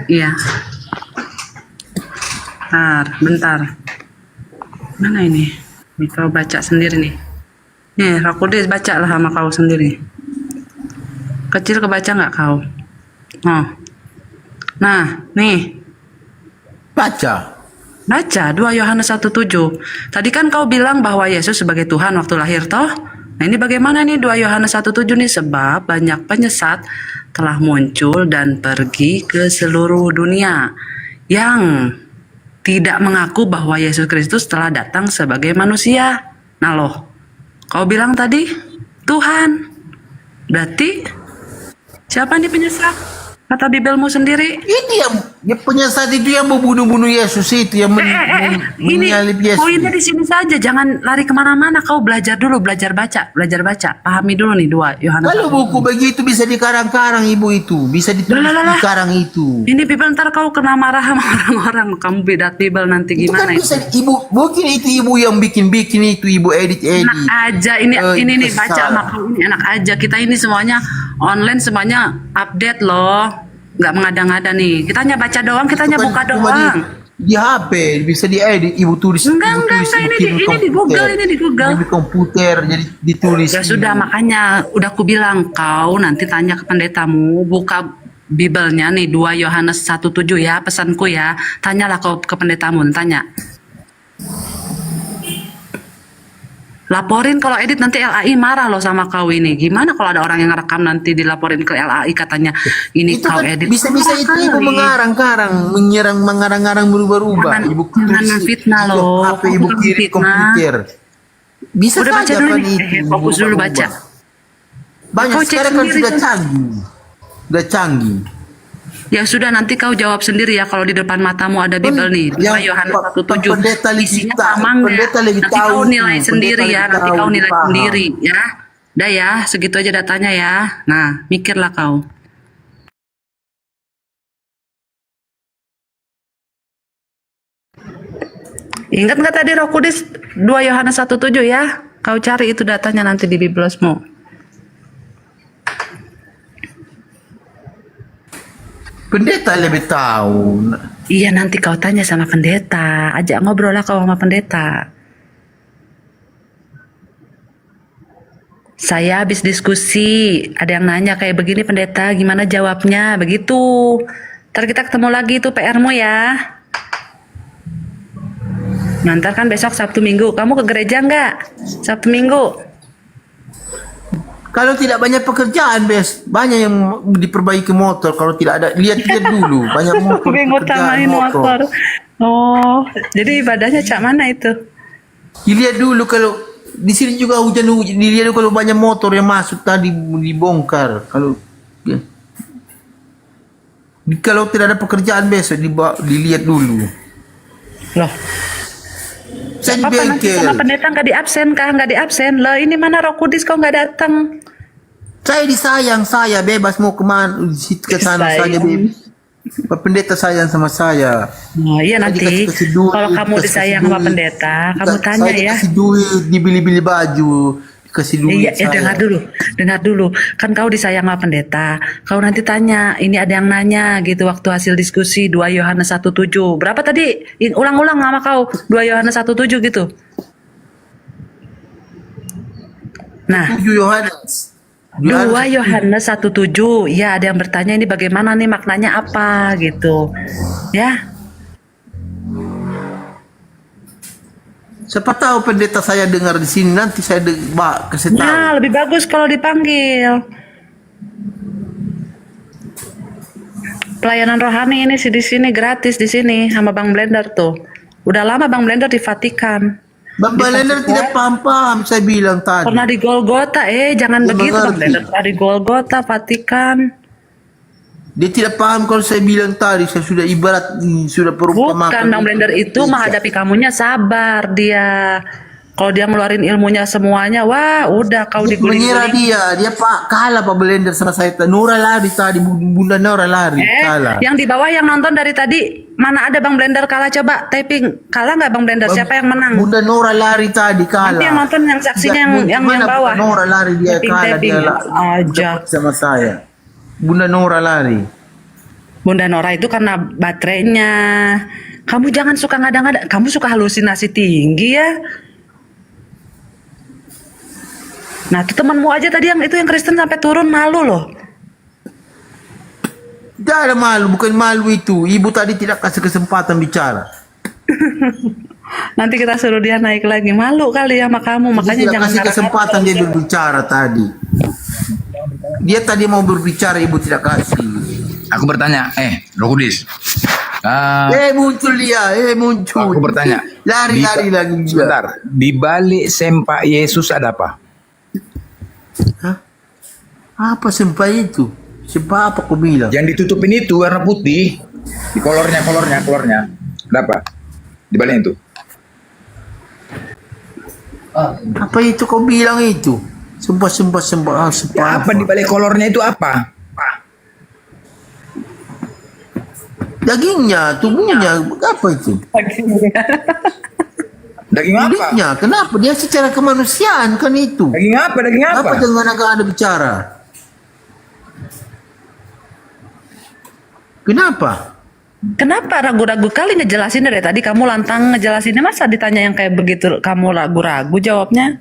Iya. Bentar. Mana ini? Nih kau baca sendiri nih. Nih, Roh Kudus baca lah sama kau sendiri. Kecil kebaca nggak kau? Oh. Nah, nih. Baca. Baca 2 Yohanes 1:7. Tadi kan kau bilang bahwa Yesus sebagai Tuhan waktu lahir toh? Nah ini bagaimana nih 2 Yohanes 1:7 nih, sebab banyak penyesat telah muncul dan pergi ke seluruh dunia yang tidak mengaku bahwa Yesus Kristus telah datang sebagai manusia. Nah loh, kau bilang tadi Tuhan. Berarti siapa nih penyesat? Kata Bibelmu sendiri. Itu yang penyesat itu yang membunuh-bunuh Yesus itu yang Ini menyalib Yesus. poinnya di sini saja, jangan lari kemana-mana. Kau belajar dulu, belajar baca, pahami dulu nih 2 Yohanes. Kalau buku begitu bisa dikarang-karang ibu itu, bisa ditulis di karang itu. Ini Bibel ntar kau kena marah sama orang-orang. Kamu bedat Bibel nanti Itu kan gimana? bisa ibu, mungkin itu ibu yang bikin itu ibu edit. Enak aja ini Kesal. baca sama kau ini enak aja. Kita ini semuanya online, semuanya update loh. Nggak mengada-ngada nih. Kita hanya baca doang, kita hanya buka doang. Di HP bisa diedit, ibu tulis. Enggak, ini di Google, ini di Google. Di komputer jadi ditulis. Ya sudah, makanya udah aku bilang kau nanti tanya ke pendetamu, buka Bibelnya nih 2 Yohanes 1:7 ya, pesanku ya. Tanyalah kau ke pendetamu, tanya. Laporin kalau edit, nanti LAI marah loh sama kau ini. Gimana kalau ada orang yang ngerekam nanti dilaporin ke LAI katanya ini Itu kau kan edit. bisa itu Marah ibu kali. mengarang-karang, mengarang-ngarang berubah-ubah. Jangan- Ibu jangan tulis memfitnah di loh. HP, ibu Bukan kirim fitnah. komputer. Bisa Udah baca saja dulu kan nih. itu. Fokus dulu baca. Banyak Kau cek sekarang kan sendiri sudah tuh. canggih. Sudah canggih. Ya sudah, nanti kau jawab sendiri ya kalau di depan matamu ada Bibel nih. 2 Yohanes 1:7. pendeta lebih Isinya tahu, sama enggak? pendeta lebih Nanti tahu kau itu, nilai pendeta sendiri lebih ya. Nanti tahu, kau lebih nilai paham. sendiri ya. Udah ya, segitu aja datanya ya. Nah, mikirlah kau. Ingat nggak tadi Roh Kudus 2 Yohanes 1:7 ya? Kau cari itu datanya nanti di Bibelosmu. Pendeta lebih tahu. Iya, nanti kau tanya sama pendeta. Ajak ngobrol lah kau sama pendeta. Saya habis diskusi, ada yang nanya kayak begini pendeta, gimana jawabnya? Begitu. Ntar kita ketemu lagi tuh PR-mu ya. Nanti kan besok Sabtu Minggu, kamu ke gereja nggak? Sabtu Minggu? Kalau tidak banyak pekerjaan, banyak yang diperbaiki motor. Kalau tidak ada, lihat-lihat dulu. Banyak motor, pekerjaan motor. Oh, jadi ibadahnya cak mana itu? Dilihat dulu kalau di sini juga hujan, dilihat dulu kalau banyak motor yang masuk tadi dibongkar. Kalau tidak ada pekerjaan besok dilihat dulu. Loh, Saya di apa nanti bengkel. sama pendeta nggak di absen kah? Nggak di absen? Lah ini mana Roh Kudus kok nggak datang? Saya disayang, saya bebas mau kemana, ke sana Sayang. saja bebas. Pak Pendeta sayang sama saya. Oh iya Saya nanti dikasih duit, kalau kamu dikasih disayang duit. sama pendeta, kamu tanya Saya ya. dikasih duit, dibeli-beli baju, dikasih duit. Iya, ya dengar dulu. Kan kau disayang sama pendeta. Kau nanti tanya, ini ada yang nanya gitu waktu hasil diskusi 2 Yohanes 1:7. Berapa tadi? Ulang-ulang sama kau. 2 Yohanes 1:7 gitu. Nah, 7 Yohanes. 2 Yohanes 1:7. Ya, ada yang bertanya ini bagaimana nih maknanya apa gitu. Ya. Siapa tahu pendeta saya dengar di sini, nanti saya kasih tahu. Nah, lebih bagus kalau dipanggil. Pelayanan rohani ini sih di sini gratis di sini sama Bang Blender tuh. Udah lama Bang Blender di Vatikan. Bang Blender tidak paham-paham, saya bilang tadi. Pernah di Golgota, jangan Dia begitu Bang mengerti. Blender. Pernah di Golgota, Vatikan. Dia tidak paham kalau saya bilang tadi, saya sudah ibarat, sudah perumpamaan. Bukan Bang Blender itu menghadapi kamunya sabar dia. Kalau dia ngeluarin ilmunya semuanya, wah udah kau Mengira diguling-guling. dia Pak kalah Pak Blender sama saya. Nora lari tadi, Bunda Nora lari, kalah. Yang di bawah yang nonton dari tadi, mana ada Bang Blender kalah? Coba typing, kalah nggak Bang Blender? Siapa yang menang? Bunda Nora lari tadi, kalah. Nanti yang nonton yang saksinya yang Mana bawah. Bunda Nora lari, dia kalah, Typing, dia aja. dapat sama saya. Bunda Nora lari. Bunda Nora itu karena baterainya. Kamu jangan suka ngada-ngada. Kamu suka halusinasi tinggi ya. Nah, tuh temanmu aja tadi yang itu yang Kristen sampai turun malu loh. Tidak ada malu, bukan malu itu. Ibu tadi tidak kasih kesempatan bicara. Nanti kita suruh dia naik lagi. Malu kali ya sama kamu, Dia makanya tidak jangan kasih ngarang-ngarang. kesempatan dia berbicara tadi. Dia tadi mau berbicara, ibu tidak kasih. Aku bertanya, Roh Kudus. Muncul dia, muncul. Aku bertanya. Lari-lari lagi dia. Sebentar, di balik sempak Yesus ada apa? Hah? Apa sempai itu? Sempai apa kau bilang? Yang ditutupin itu warna putih, di kolornya. Ada apa? Di balik itu. Apa itu kau bilang itu? Sembah. Apa di balik kolornya itu apa? Dagingnya, tubuhnya, apa itu? Daging apa? Kulitnya, kenapa? Dia secara kemanusiaan kan itu. Daging apa? Apa dengan agak ada bicara? Kenapa? Kenapa ragu-ragu kali ngejelasin dari tadi kamu lantang ngejelasinnya, masa ditanya yang kayak begitu kamu ragu-ragu jawabnya?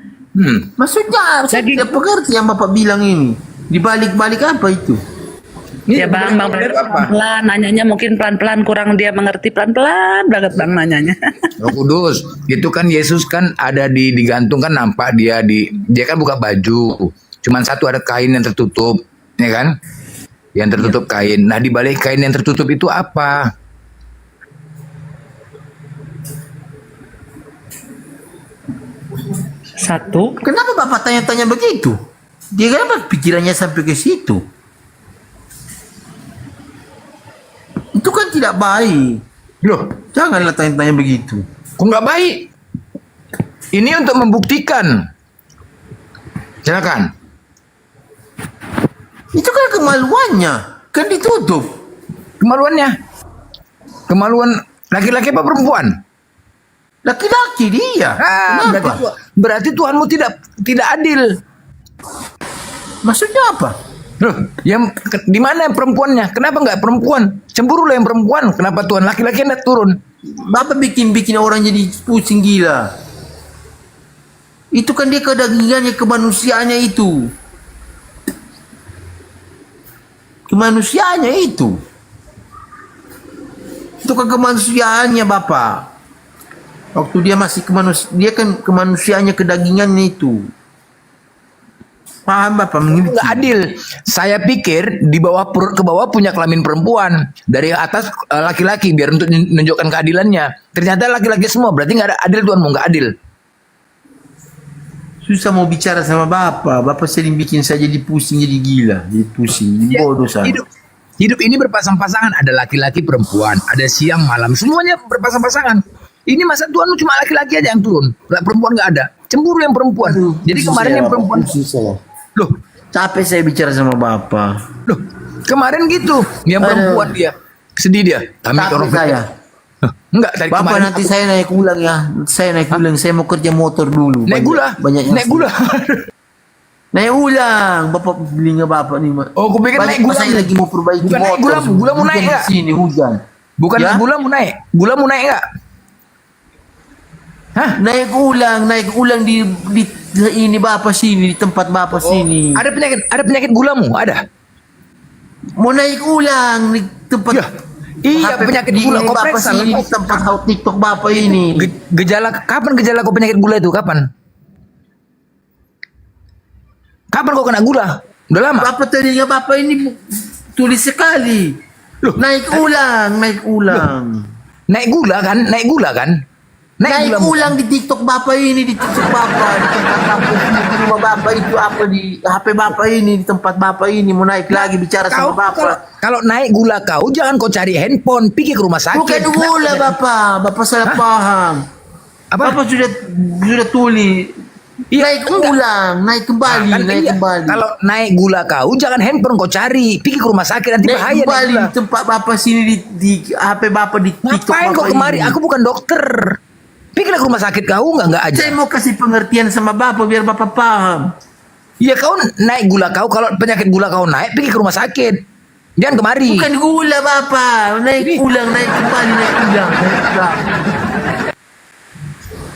Maksudnya saya tidak mengerti yang Bapak bilang ini. Dibalik-balik apa itu? Ya Bang pelan-pelan nanyanya, mungkin pelan-pelan kurang dia mengerti, pelan-pelan banget Bang nanyanya. Roh Kudus, itu kan Yesus kan ada digantung kan, nampak dia kan buka baju. Cuman satu ada kain yang tertutup, ya kan? Yang tertutup kain. Nah, di balik kain yang tertutup itu apa? Satu. Kenapa Bapak tanya-tanya begitu? Dia kenapa pikirannya sampai ke situ? Itu kan tidak baik. Loh, Janganlah tanya-tanya begitu. kok nggak baik? Ini untuk membuktikan. Silakan. Itu kan kemaluannya. Kan ditutup. Kemaluannya. Kemaluan laki-laki apa perempuan? Laki-laki dia. Kenapa? Berarti Tuhanmu tidak adil. Maksudnya apa? Loh, di mana yang perempuannya? Kenapa nggak perempuan? Cemburulah yang perempuan. Kenapa Tuhan laki-laki tidak turun? Bapak bikin orang jadi pusing gila. Itu kan dia kedagingannya, kemanusiaannya itu. Kemanusiaannya itu. Itu kan kemanusiaannya Bapak. Waktu dia masih dia kan kemanusiaannya, kedagingannya itu. Paham Bapak? Mengerti? Nggak adil. Saya pikir di bawah ke bawah punya kelamin perempuan, dari atas laki-laki biar untuk menunjukkan keadilannya. Ternyata laki-laki semua, berarti nggak ada adil Tuhanmu, nggak adil. Susah mau bicara sama Bapak. Bapak sering bikin saya jadi pusing, jadi gila, jadi pusing, jadi bodoh saya. Hidup ini berpasang-pasangan, ada laki-laki perempuan, ada siang malam, semuanya berpasang-pasangan. Ini masa Tuhan cuma laki-laki aja yang turun, perempuan nggak ada. Cemburu yang perempuan. Jadi kemarin yang perempuan, loh, capek saya bicara sama Bapak. loh, kemarin gitu, yang perempuan dia sedih dia. Kami Capek orang saya. Enggak, dari Bapak kemarin nanti saya naik ulang ya. Saya naik ulang. Saya mau kerja motor dulu. naik gula, Banyak yang naik gula. naik ulang. Bapak beli nggak Bapak nih? Oh, aku pikir naik gula. Saya lagi mau perbaiki Bukan naik motor. gula mau naik Hujan nggak? di sini hujan. Bukan Ya? gula mau naik nggak? Hah? Naik ulang di ini Bapak sini, di tempat Bapak sini. Ada penyakit gulamu? Ada? Mau naik ulang di tempat. Ya, iya, penyakit gula. Ini Kau Bapak periksa sini lah. di tempat TikTok Bapak ini. Kapan gejala kau penyakit gula itu? Kapan kau kena gula? Udah lama? Bapak tadinya Bapak ini tulis sekali. Loh, Naik ulang. Naik gula kan? Naik Naik gulamu. ulang di TikTok Bapak ini, di TikTok Bapak, di tempat Bapak ini, di rumah Bapak itu apa, di HP Bapak ini, di tempat Bapak ini, mau naik lagi bicara Kau sama Bapak. kalau naik gula kau jangan kau cari handphone, pergi ke rumah sakit. Bukan gula Bapak salah paham. Apa? Bapak sudah tulis. Iya, Naik enggak. ulang, naik kembali, Kan naik iya. kembali. Kalau naik gula kau jangan handphone kau cari, pergi ke rumah sakit nanti Naik bahaya. kembali naik di gula. tempat Bapak sini, di HP Bapak, di TikTok Ngapain kau Bapak kemari? ini. Aku bukan dokter. Pergilah ke rumah sakit kau enggak aja. Saya mau kasih pengertian sama Bapak biar Bapak paham. Iya kau naik gula kau, kalau penyakit gula kau naik pergi ke rumah sakit. Jangan kemari. Bukan gula Bapak, naik ulang, naik kembali, naik ulang.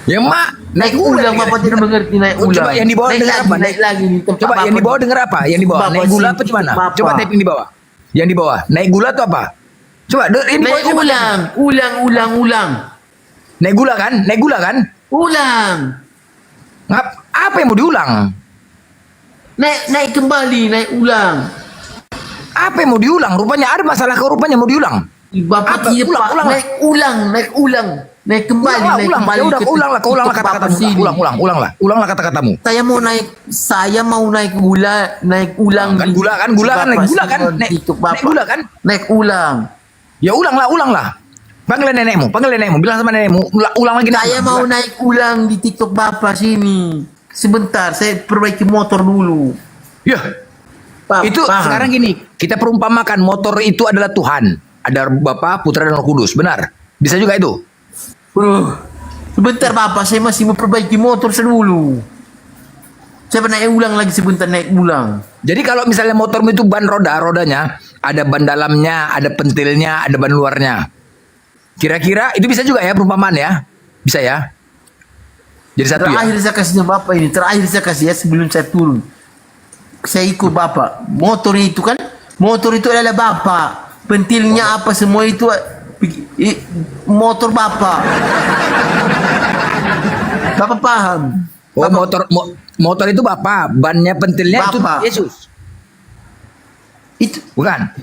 Ya mak, Naik ulang Bapak tidak mengerti, naik Oh, ulang. coba yang di bawah naik dengar lagi, apa? Naik lagi di tempat Coba yang Bapak. di bawah dengar apa? Yang di bawah Bapak naik gula sini, apa gimana? Bapak. Coba typing di bawah. Yang di bawah naik gula atau apa? Coba ini Naik coba. ulang. Naik gula kan? Naik gula kan? Ulang. Apa yang mau diulang? Naik kembali, naik ulang. Apa yang mau diulang? Rupanya ada masalah kau, rupanya mau diulang. Bapak Apa? iya Ulang, Pak, ulang. naik ulang. Naik kembali, naik ulang. kembali. Ya udah, ke ulanglah TikTok kata-katamu. Bapak sini. Ulanglah kata-katamu. Saya mau naik naik ulang. Kan di gula kan? Bapak Naik gula kan? sini, Naik TikTok naik Bapak. gula kan? Naik ulang. Ya ulanglah. Panggil nenekmu, bilang sama nenekmu, ulang lagi. Saya mau naik ulang di TikTok Bapak sini. Sebentar, saya perbaiki motor dulu. Ya, itu Paham? sekarang gini, kita perumpamakan motor itu adalah Tuhan. Ada Bapa, Putra dan Roh Kudus, benar? Bisa juga itu. Sebentar Bapak, saya masih mau perbaiki motor dulu. Saya naik ulang lagi sebentar, naik ulang. Jadi kalau misalnya motormu itu ban rodanya, ada ban dalamnya, ada pentilnya, ada ban luarnya. Kira-kira itu bisa juga ya perumpamaan ya? Bisa ya? Jadi satu ya? Terakhir saya kasih Bapak ini, terakhir saya kasih ya sebelum saya turun. Saya ikut Bapak. Motor itu adalah Bapak. Pentilnya apa semua itu motor Bapak. Bapak paham? Oh, motor itu Bapak, bannya pentilnya Bapak. itu Yesus. Itu Bukan?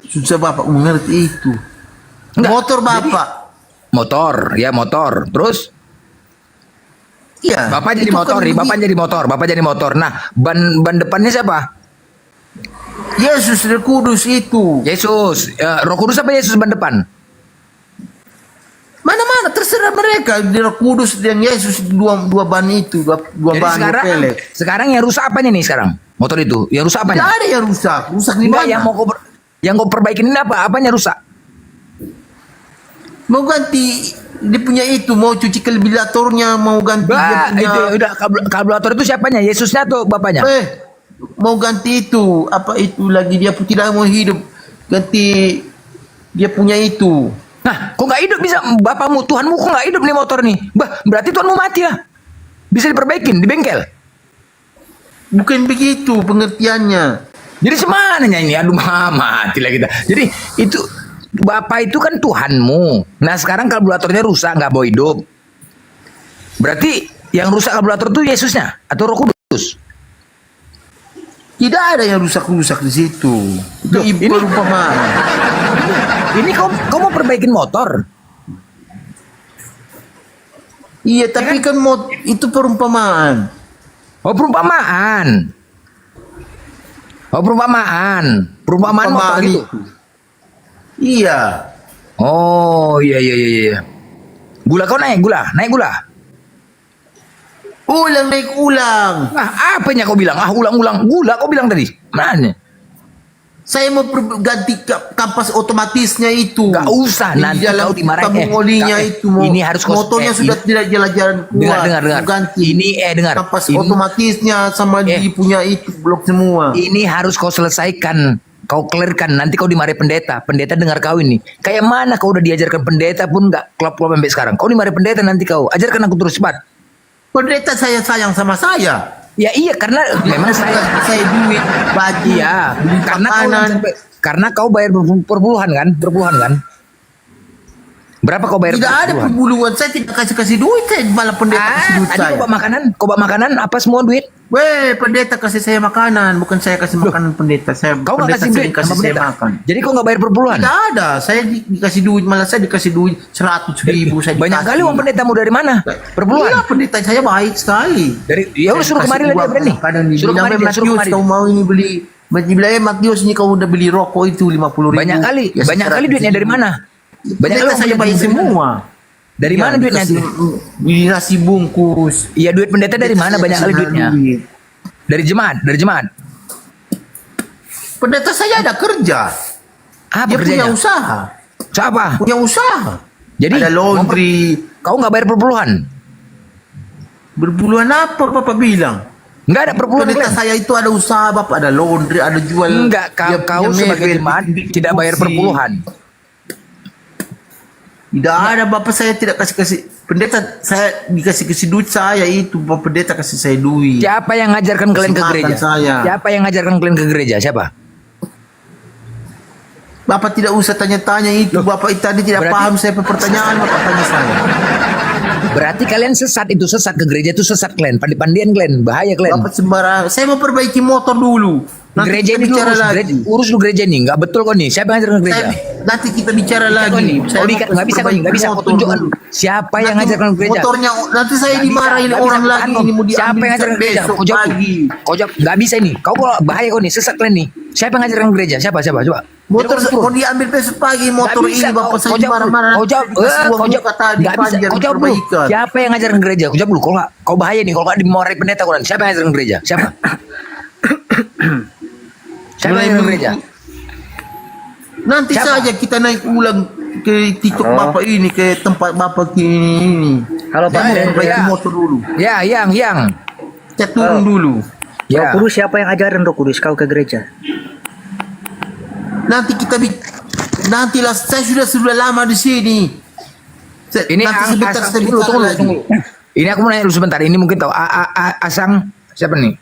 susah Bapak mengerti itu. Enggak, Motor Bapak. Motor. Terus Iya. Bapak jadi itu motor, kan Bapak jadi motor. Nah, ban depannya siapa? Yesus Roh Kudus itu. Yesus. Roh Kudus apa Yesus ban depan? Mana-mana terserah mereka. Roh Kudus dan Yesus dua ban itu, dua Jadi ban pelek. sekarang yang rusak apanya nih sekarang? Motor itu. Yang rusak Tidak apanya? ada yang rusak. Rusak di Enggak, mana? yang kau perbaikin ini apa? Apanya rusak? Mau ganti dia punya itu, mau cuci karburatornya, mau ganti dia Bah, punya. itu udah karburator itu siapanya? Yesusnya atau bapaknya? Mau ganti itu, apa itu lagi dia tidak mau hidup. Ganti dia punya itu. Nah, kok nggak hidup bisa bapakmu, Tuhanmu kok nggak hidup nih motor nih? Bah, berarti Tuhanmu mati ya? Bisa diperbaikin di bengkel. Bukan begitu pengertiannya. Jadi semananya ini? Aduh mati lah kita. Jadi itu Bapak itu kan Tuhanmu. Nah sekarang kalkulatornya rusak, nggak mau hidup. Berarti yang rusak kalkulator itu Yesusnya atau Roh Kudus? Tidak ada yang rusak-rusak di situ. Itu Loh, ibu perumpamaan. Ini kau mau perbaikin motor? Iya, tapi kan itu perumpamaan. Oh perumpamaan. Oh perumpamaan. Perumpamaan motor gitu. itu. Iya. Oh iya. Gula kau naik gula. Ulang naik ulang. Ah, apanya kau bilang? Ah, ulang-ulang. Gula kau bilang tadi. Mana? Saya mau ganti kampas otomatisnya itu. Gak usah, Di nanti dalam kau dimarahin. tabung olinya itu. Ini harus kau motornya sudah tidak jalan-jalan kuat. Dengar. Mau ganti. Ini dengar. Kampas Ini- otomatisnya sama di punya itu blok semua. Ini harus kau selesaikan. Kau clearkan. Nanti kau dimarahin pendeta. Pendeta dengar kau ini. Kayak mana kau udah diajarkan pendeta pun gak klop-klop sampai sekarang. Kau dimarahin pendeta nanti kau. Ajarkan aku terus cepat. Pendeta saya sayang sama saya. Ya iya karena memang saya. Saya duit baju. Iya. beli Karena kau bayar perpuluhan kan? Berapa kau bayar Tidak ada perpuluhan? pembuluhan. Saya tidak kasih duit. Saya malah pendeta kasih duit Tadi saya. kau bawa makanan apa semua duit? Weh, pendeta kasih saya makanan, bukan saya kasih makanan pendeta. Saya Kau nggak pendeta kasih duit kasih sama saya pendeta? makan. Jadi kau nggak bayar perpuluhan? Tidak ada, saya dikasih duit, malah saya dikasih duit 100.000 saya Banyak dikasih. kali uang pendetamu dari mana? Perpuluhan? Iya, pendeta saya baik sekali. Dari ya udah suruh kemari lah dia berani. Suruh kemari dia, suruh kemari. Kau mau ini beli, bilang Matius ini kau udah beli rokok itu 50.000. Banyak kali duitnya dari mana? Banyak kali Pendeta saya bayar semua. Dari mana duitnya? Beli nasi bungkus. Iya duit pendeta dari mana? Banyak kali Saya duitnya. duit. Dari jemaat. Pendeta saya ada kerja. Apa Dia punya kerjanya? usaha. Siapa? Punya usaha. Jadi ada laundry. Kau nggak bayar perpuluhan? Berpuluhan apa Bapak bilang? Nggak ada perpuluhan. Pendeta Glenn. saya itu ada usaha Bapak, ada laundry, ada jual. Enggak, dia kau punya sebagai mebel, jemaat bikin tidak bayar kursi. perpuluhan. Tidak ada Bapak, saya tidak kasih pendeta, saya dikasih duit saya itu Bapak pendeta kasih saya duit. Siapa yang ngajarkan kalian ke Kesempatan gereja? saya. Siapa yang ngajarkan kalian ke gereja? Siapa? Bapak tidak usah tanya-tanya itu. Bapak tadi tidak berarti- paham saya pertanyaan Bapak tanya saya. Berarti kalian sesat itu sesat ke gereja itu sesat kalian. Pandi-pandian kalian, bahaya kalian. Bapak sembarang. Saya mau perbaiki motor dulu. Nanti Gereja kita ini bicara urus, lagi. urus lu gereja ini, nggak betul kok nih. Siapa yang ngajarkan gereja? Nanti kita bicara lagi. Kau nih, Saya mau nggak bisa kau perbaiki nggak bisa kau motor tunjukkan dulu. siapa yang Nanti ngajarkan gereja. Motornya nanti saya Nggak dimarahin bisa, nggak orang bisa. lagi Anu, ini mau diambil siapa yang ngajarkan gereja? besok Kau jawab. pagi. Kau jawab, nggak bisa ini. Kau kok bahaya kau nih, sesat kalian nih. Siapa yang ngajarkan gereja? Siapa? Coba. Motor Jadi kau mau diambil besok pagi motor Nggak bisa, ini Bapak saya kau jawab, marah-marah. kau jawab, kau jawab, kata di nggak bisa, pagi kau jawab dulu. perbaikan. Siapa yang ngajarkan gereja? Kau jawab dulu. Kau bahaya nih. Kalau nggak dimarahin pendeta kau nanti. Siapa yang ngajarkan gereja? Siapa? Siapa yang ngajarkan gereja? Nanti Siapa? saja kita naik ulang ke TikTok Bapak ini, ke tempat Bapak ini. Halo Pak Saya mau Blender. perbaiki motor dulu. Ya, yang. Saya turun dulu. Roh Ya. Kudus siapa yang ajarin Roh Kudus kau ke gereja? Nanti kita nantilah saya sudah lama di sini. Ini nanti sebentar Asang, saya tunggu, bicara tunggu, lagi. tunggu. Ini aku mau nanya dulu sebentar. Ini mungkin tahu. Asang siapa nih?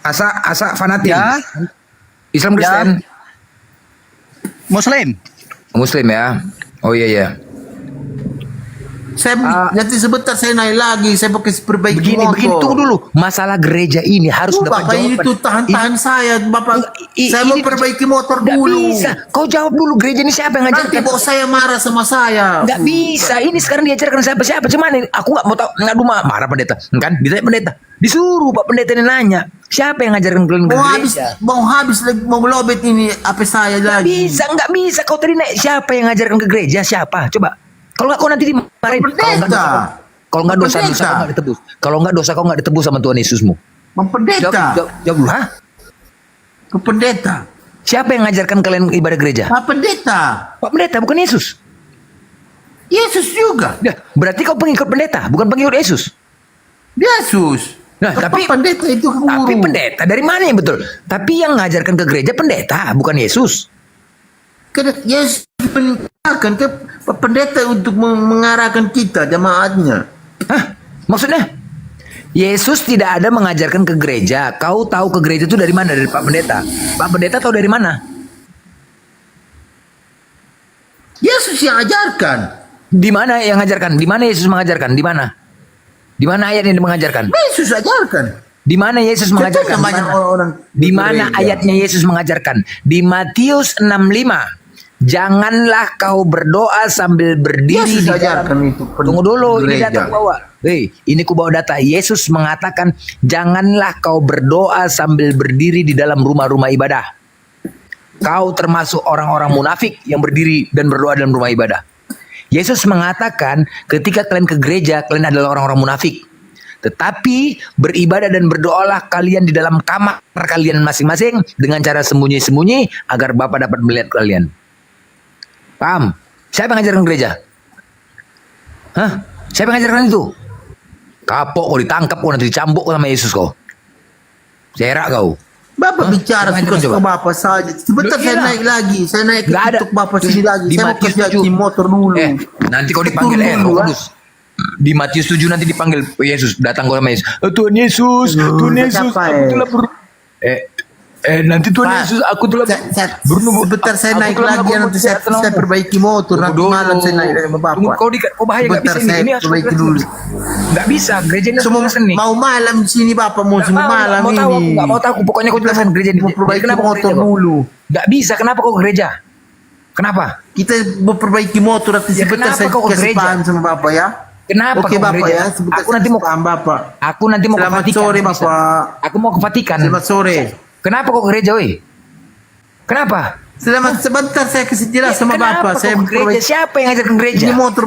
Asa fanatik. Ya. Islam Kristen. Muslim. Muslim ya. Oh iya. Saya nanti sebentar saya naik lagi, saya pakai perbaiki Begini, motor. tunggu dulu. Masalah gereja ini harus dapat Bapak ini jawaban. tuh tahan saya, Bapak. Saya mau ini- perbaiki motor Nggak dulu. bisa. Kau jawab dulu gereja ini siapa yang Nanti ngajarkan? bos saya marah sama saya. Nggak bisa. Ini sekarang diajarkan siapa? Cuman aku nggak mau tahu. Nggak marah pendeta. Kan? Ditanya pendeta. Disuruh Pak pendeta ini nanya. Siapa yang ngajarkan kalian ke gereja? Mau habis lagi, mau lobet ini apa saya lagi. Nggak bisa. Kau tadi naik. Siapa yang ngajarkan ke gereja? Siapa? Coba. Kalau nggak kau nanti dimarahin. Pendeta. Kalau nggak dosa Pendeta. kau nggak ditebus. Kalau nggak dosa kau nggak ditebus sama Tuhan Yesusmu. Pendeta. Jawab dulu. Hah? Ke pendeta. Siapa yang ngajarkan kalian ibadah gereja? Pak pendeta. Pak pendeta bukan Yesus. Yesus juga. Ya, berarti kau pengikut pendeta, bukan pengikut Yesus. Yesus. Nah, tapi pendeta itu guru. Tapi pendeta dari mana yang betul? Tapi yang ngajarkan ke gereja pendeta, bukan Yesus. Karena Yesus mengarahkan ke pendeta untuk mengarahkan kita jemaatnya. Hah? Maksudnya? Yesus tidak ada mengajarkan ke gereja. Kau tahu ke gereja itu dari mana? Dari Pak Pendeta. Pak Pendeta tahu dari mana? Yesus yang ajarkan. Di mana yang mengajarkan? Di mana Yesus mengajarkan? Di mana? Di mana ayat yang mengajarkan? Yesus ajarkan. Di mana Yesus mengajarkan? Contohnya banyak orang Di mana gereja. ayatnya Yesus mengajarkan? Di Matius 65. Janganlah kau berdoa sambil berdiri Yesus di ajarkan dalam. itu. Tunggu dulu, ini gereja. data ku bawa. Ini ku bawa data. Yesus mengatakan, janganlah kau berdoa sambil berdiri di dalam rumah-rumah ibadah. Kau termasuk orang-orang munafik yang berdiri dan berdoa dalam rumah ibadah. Yesus mengatakan, ketika kalian ke gereja, kalian adalah orang-orang munafik. Tetapi beribadah dan berdoalah kalian di dalam kamar kalian masing-masing dengan cara sembunyi-sembunyi agar Bapa dapat melihat kalian. Paham? Siapa yang ngajarkan gereja? Hah? Siapa yang ngajarkan itu? Kapok kau ditangkap kau nanti dicambuk sama Yesus kau. Serak kau. Bapak bicara Coba, suka-suka coba. Bapak saja. Sebentar Loh, saya iyalah. naik lagi. Saya naik ke Nggak ada. TikTok Bapak sini lagi. Di Saya mau Matius kerja 7. di motor dulu. Nanti kau dipanggil Turun Roh dulu, Kudus. Di Matius 7 nanti dipanggil Yesus, datang kau sama Yesus. Tuhan Yesus, Tuhan Yesus, siapa, aku telah nanti Tuhan Pak, Yesus, aku telah sebentar saya aku naik telah lagi. melakukan Nanti saya kesehatan. perbaiki motor. Tunggu Nanti dulu. malam saya naik sama Bapak. Tunggu, kau bahaya nggak Sebentar bisa ini. saya Ini harus perbaiki dulu. Nggak bisa, gereja ini Semua harus seni. mau malam di sini Bapak. Mau Nggak semua mau, malam nggak mau ini. tahu, aku nggak mau tahu. Pokoknya kau jelasin gereja ini. Mau perbaiki Kenapa kau motor gereja, kau? dulu. Nggak bisa, kenapa kau ke gereja? Kenapa? Kita memperbaiki motor. Nanti Ya, sebentar kenapa saya kau ke kasih gereja? paham sama Bapak ya. Kenapa Oke kau ke Bapak gereja? ya. Sebentar Aku nanti mau paham Bapak. Aku nanti mau ke Selamat Vatikan. sore bisa. Bapak. Aku mau ke Vatikan. Selamat sore. Kenapa kau ke gereja, woi? Kenapa? Selamat sebentar saya kasih jelas sama Kenapa Bapak. Saya kau ke gereja? memperbaiki Siapa yang ngajarkan gereja? ini motor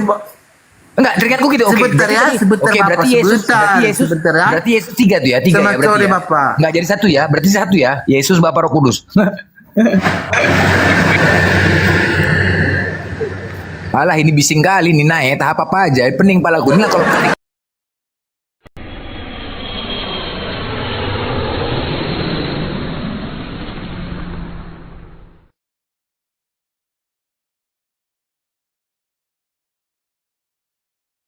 Enggak, teringatku gitu. Oke, Sebentar berarti ya, tadi- sebentar, Oke, Bapak, berarti Yesus, sebentar, berarti Yesus, sebentar ya. berarti Yesus tiga tuh ya, tiga Selamat ya berarti sore, ya. Bapak. Enggak jadi satu ya, berarti satu ya. Yesus Bapa Roh Kudus. Alah ini bising kali nih naik tahap apa aja. Pening pala gue. Ini lah kalau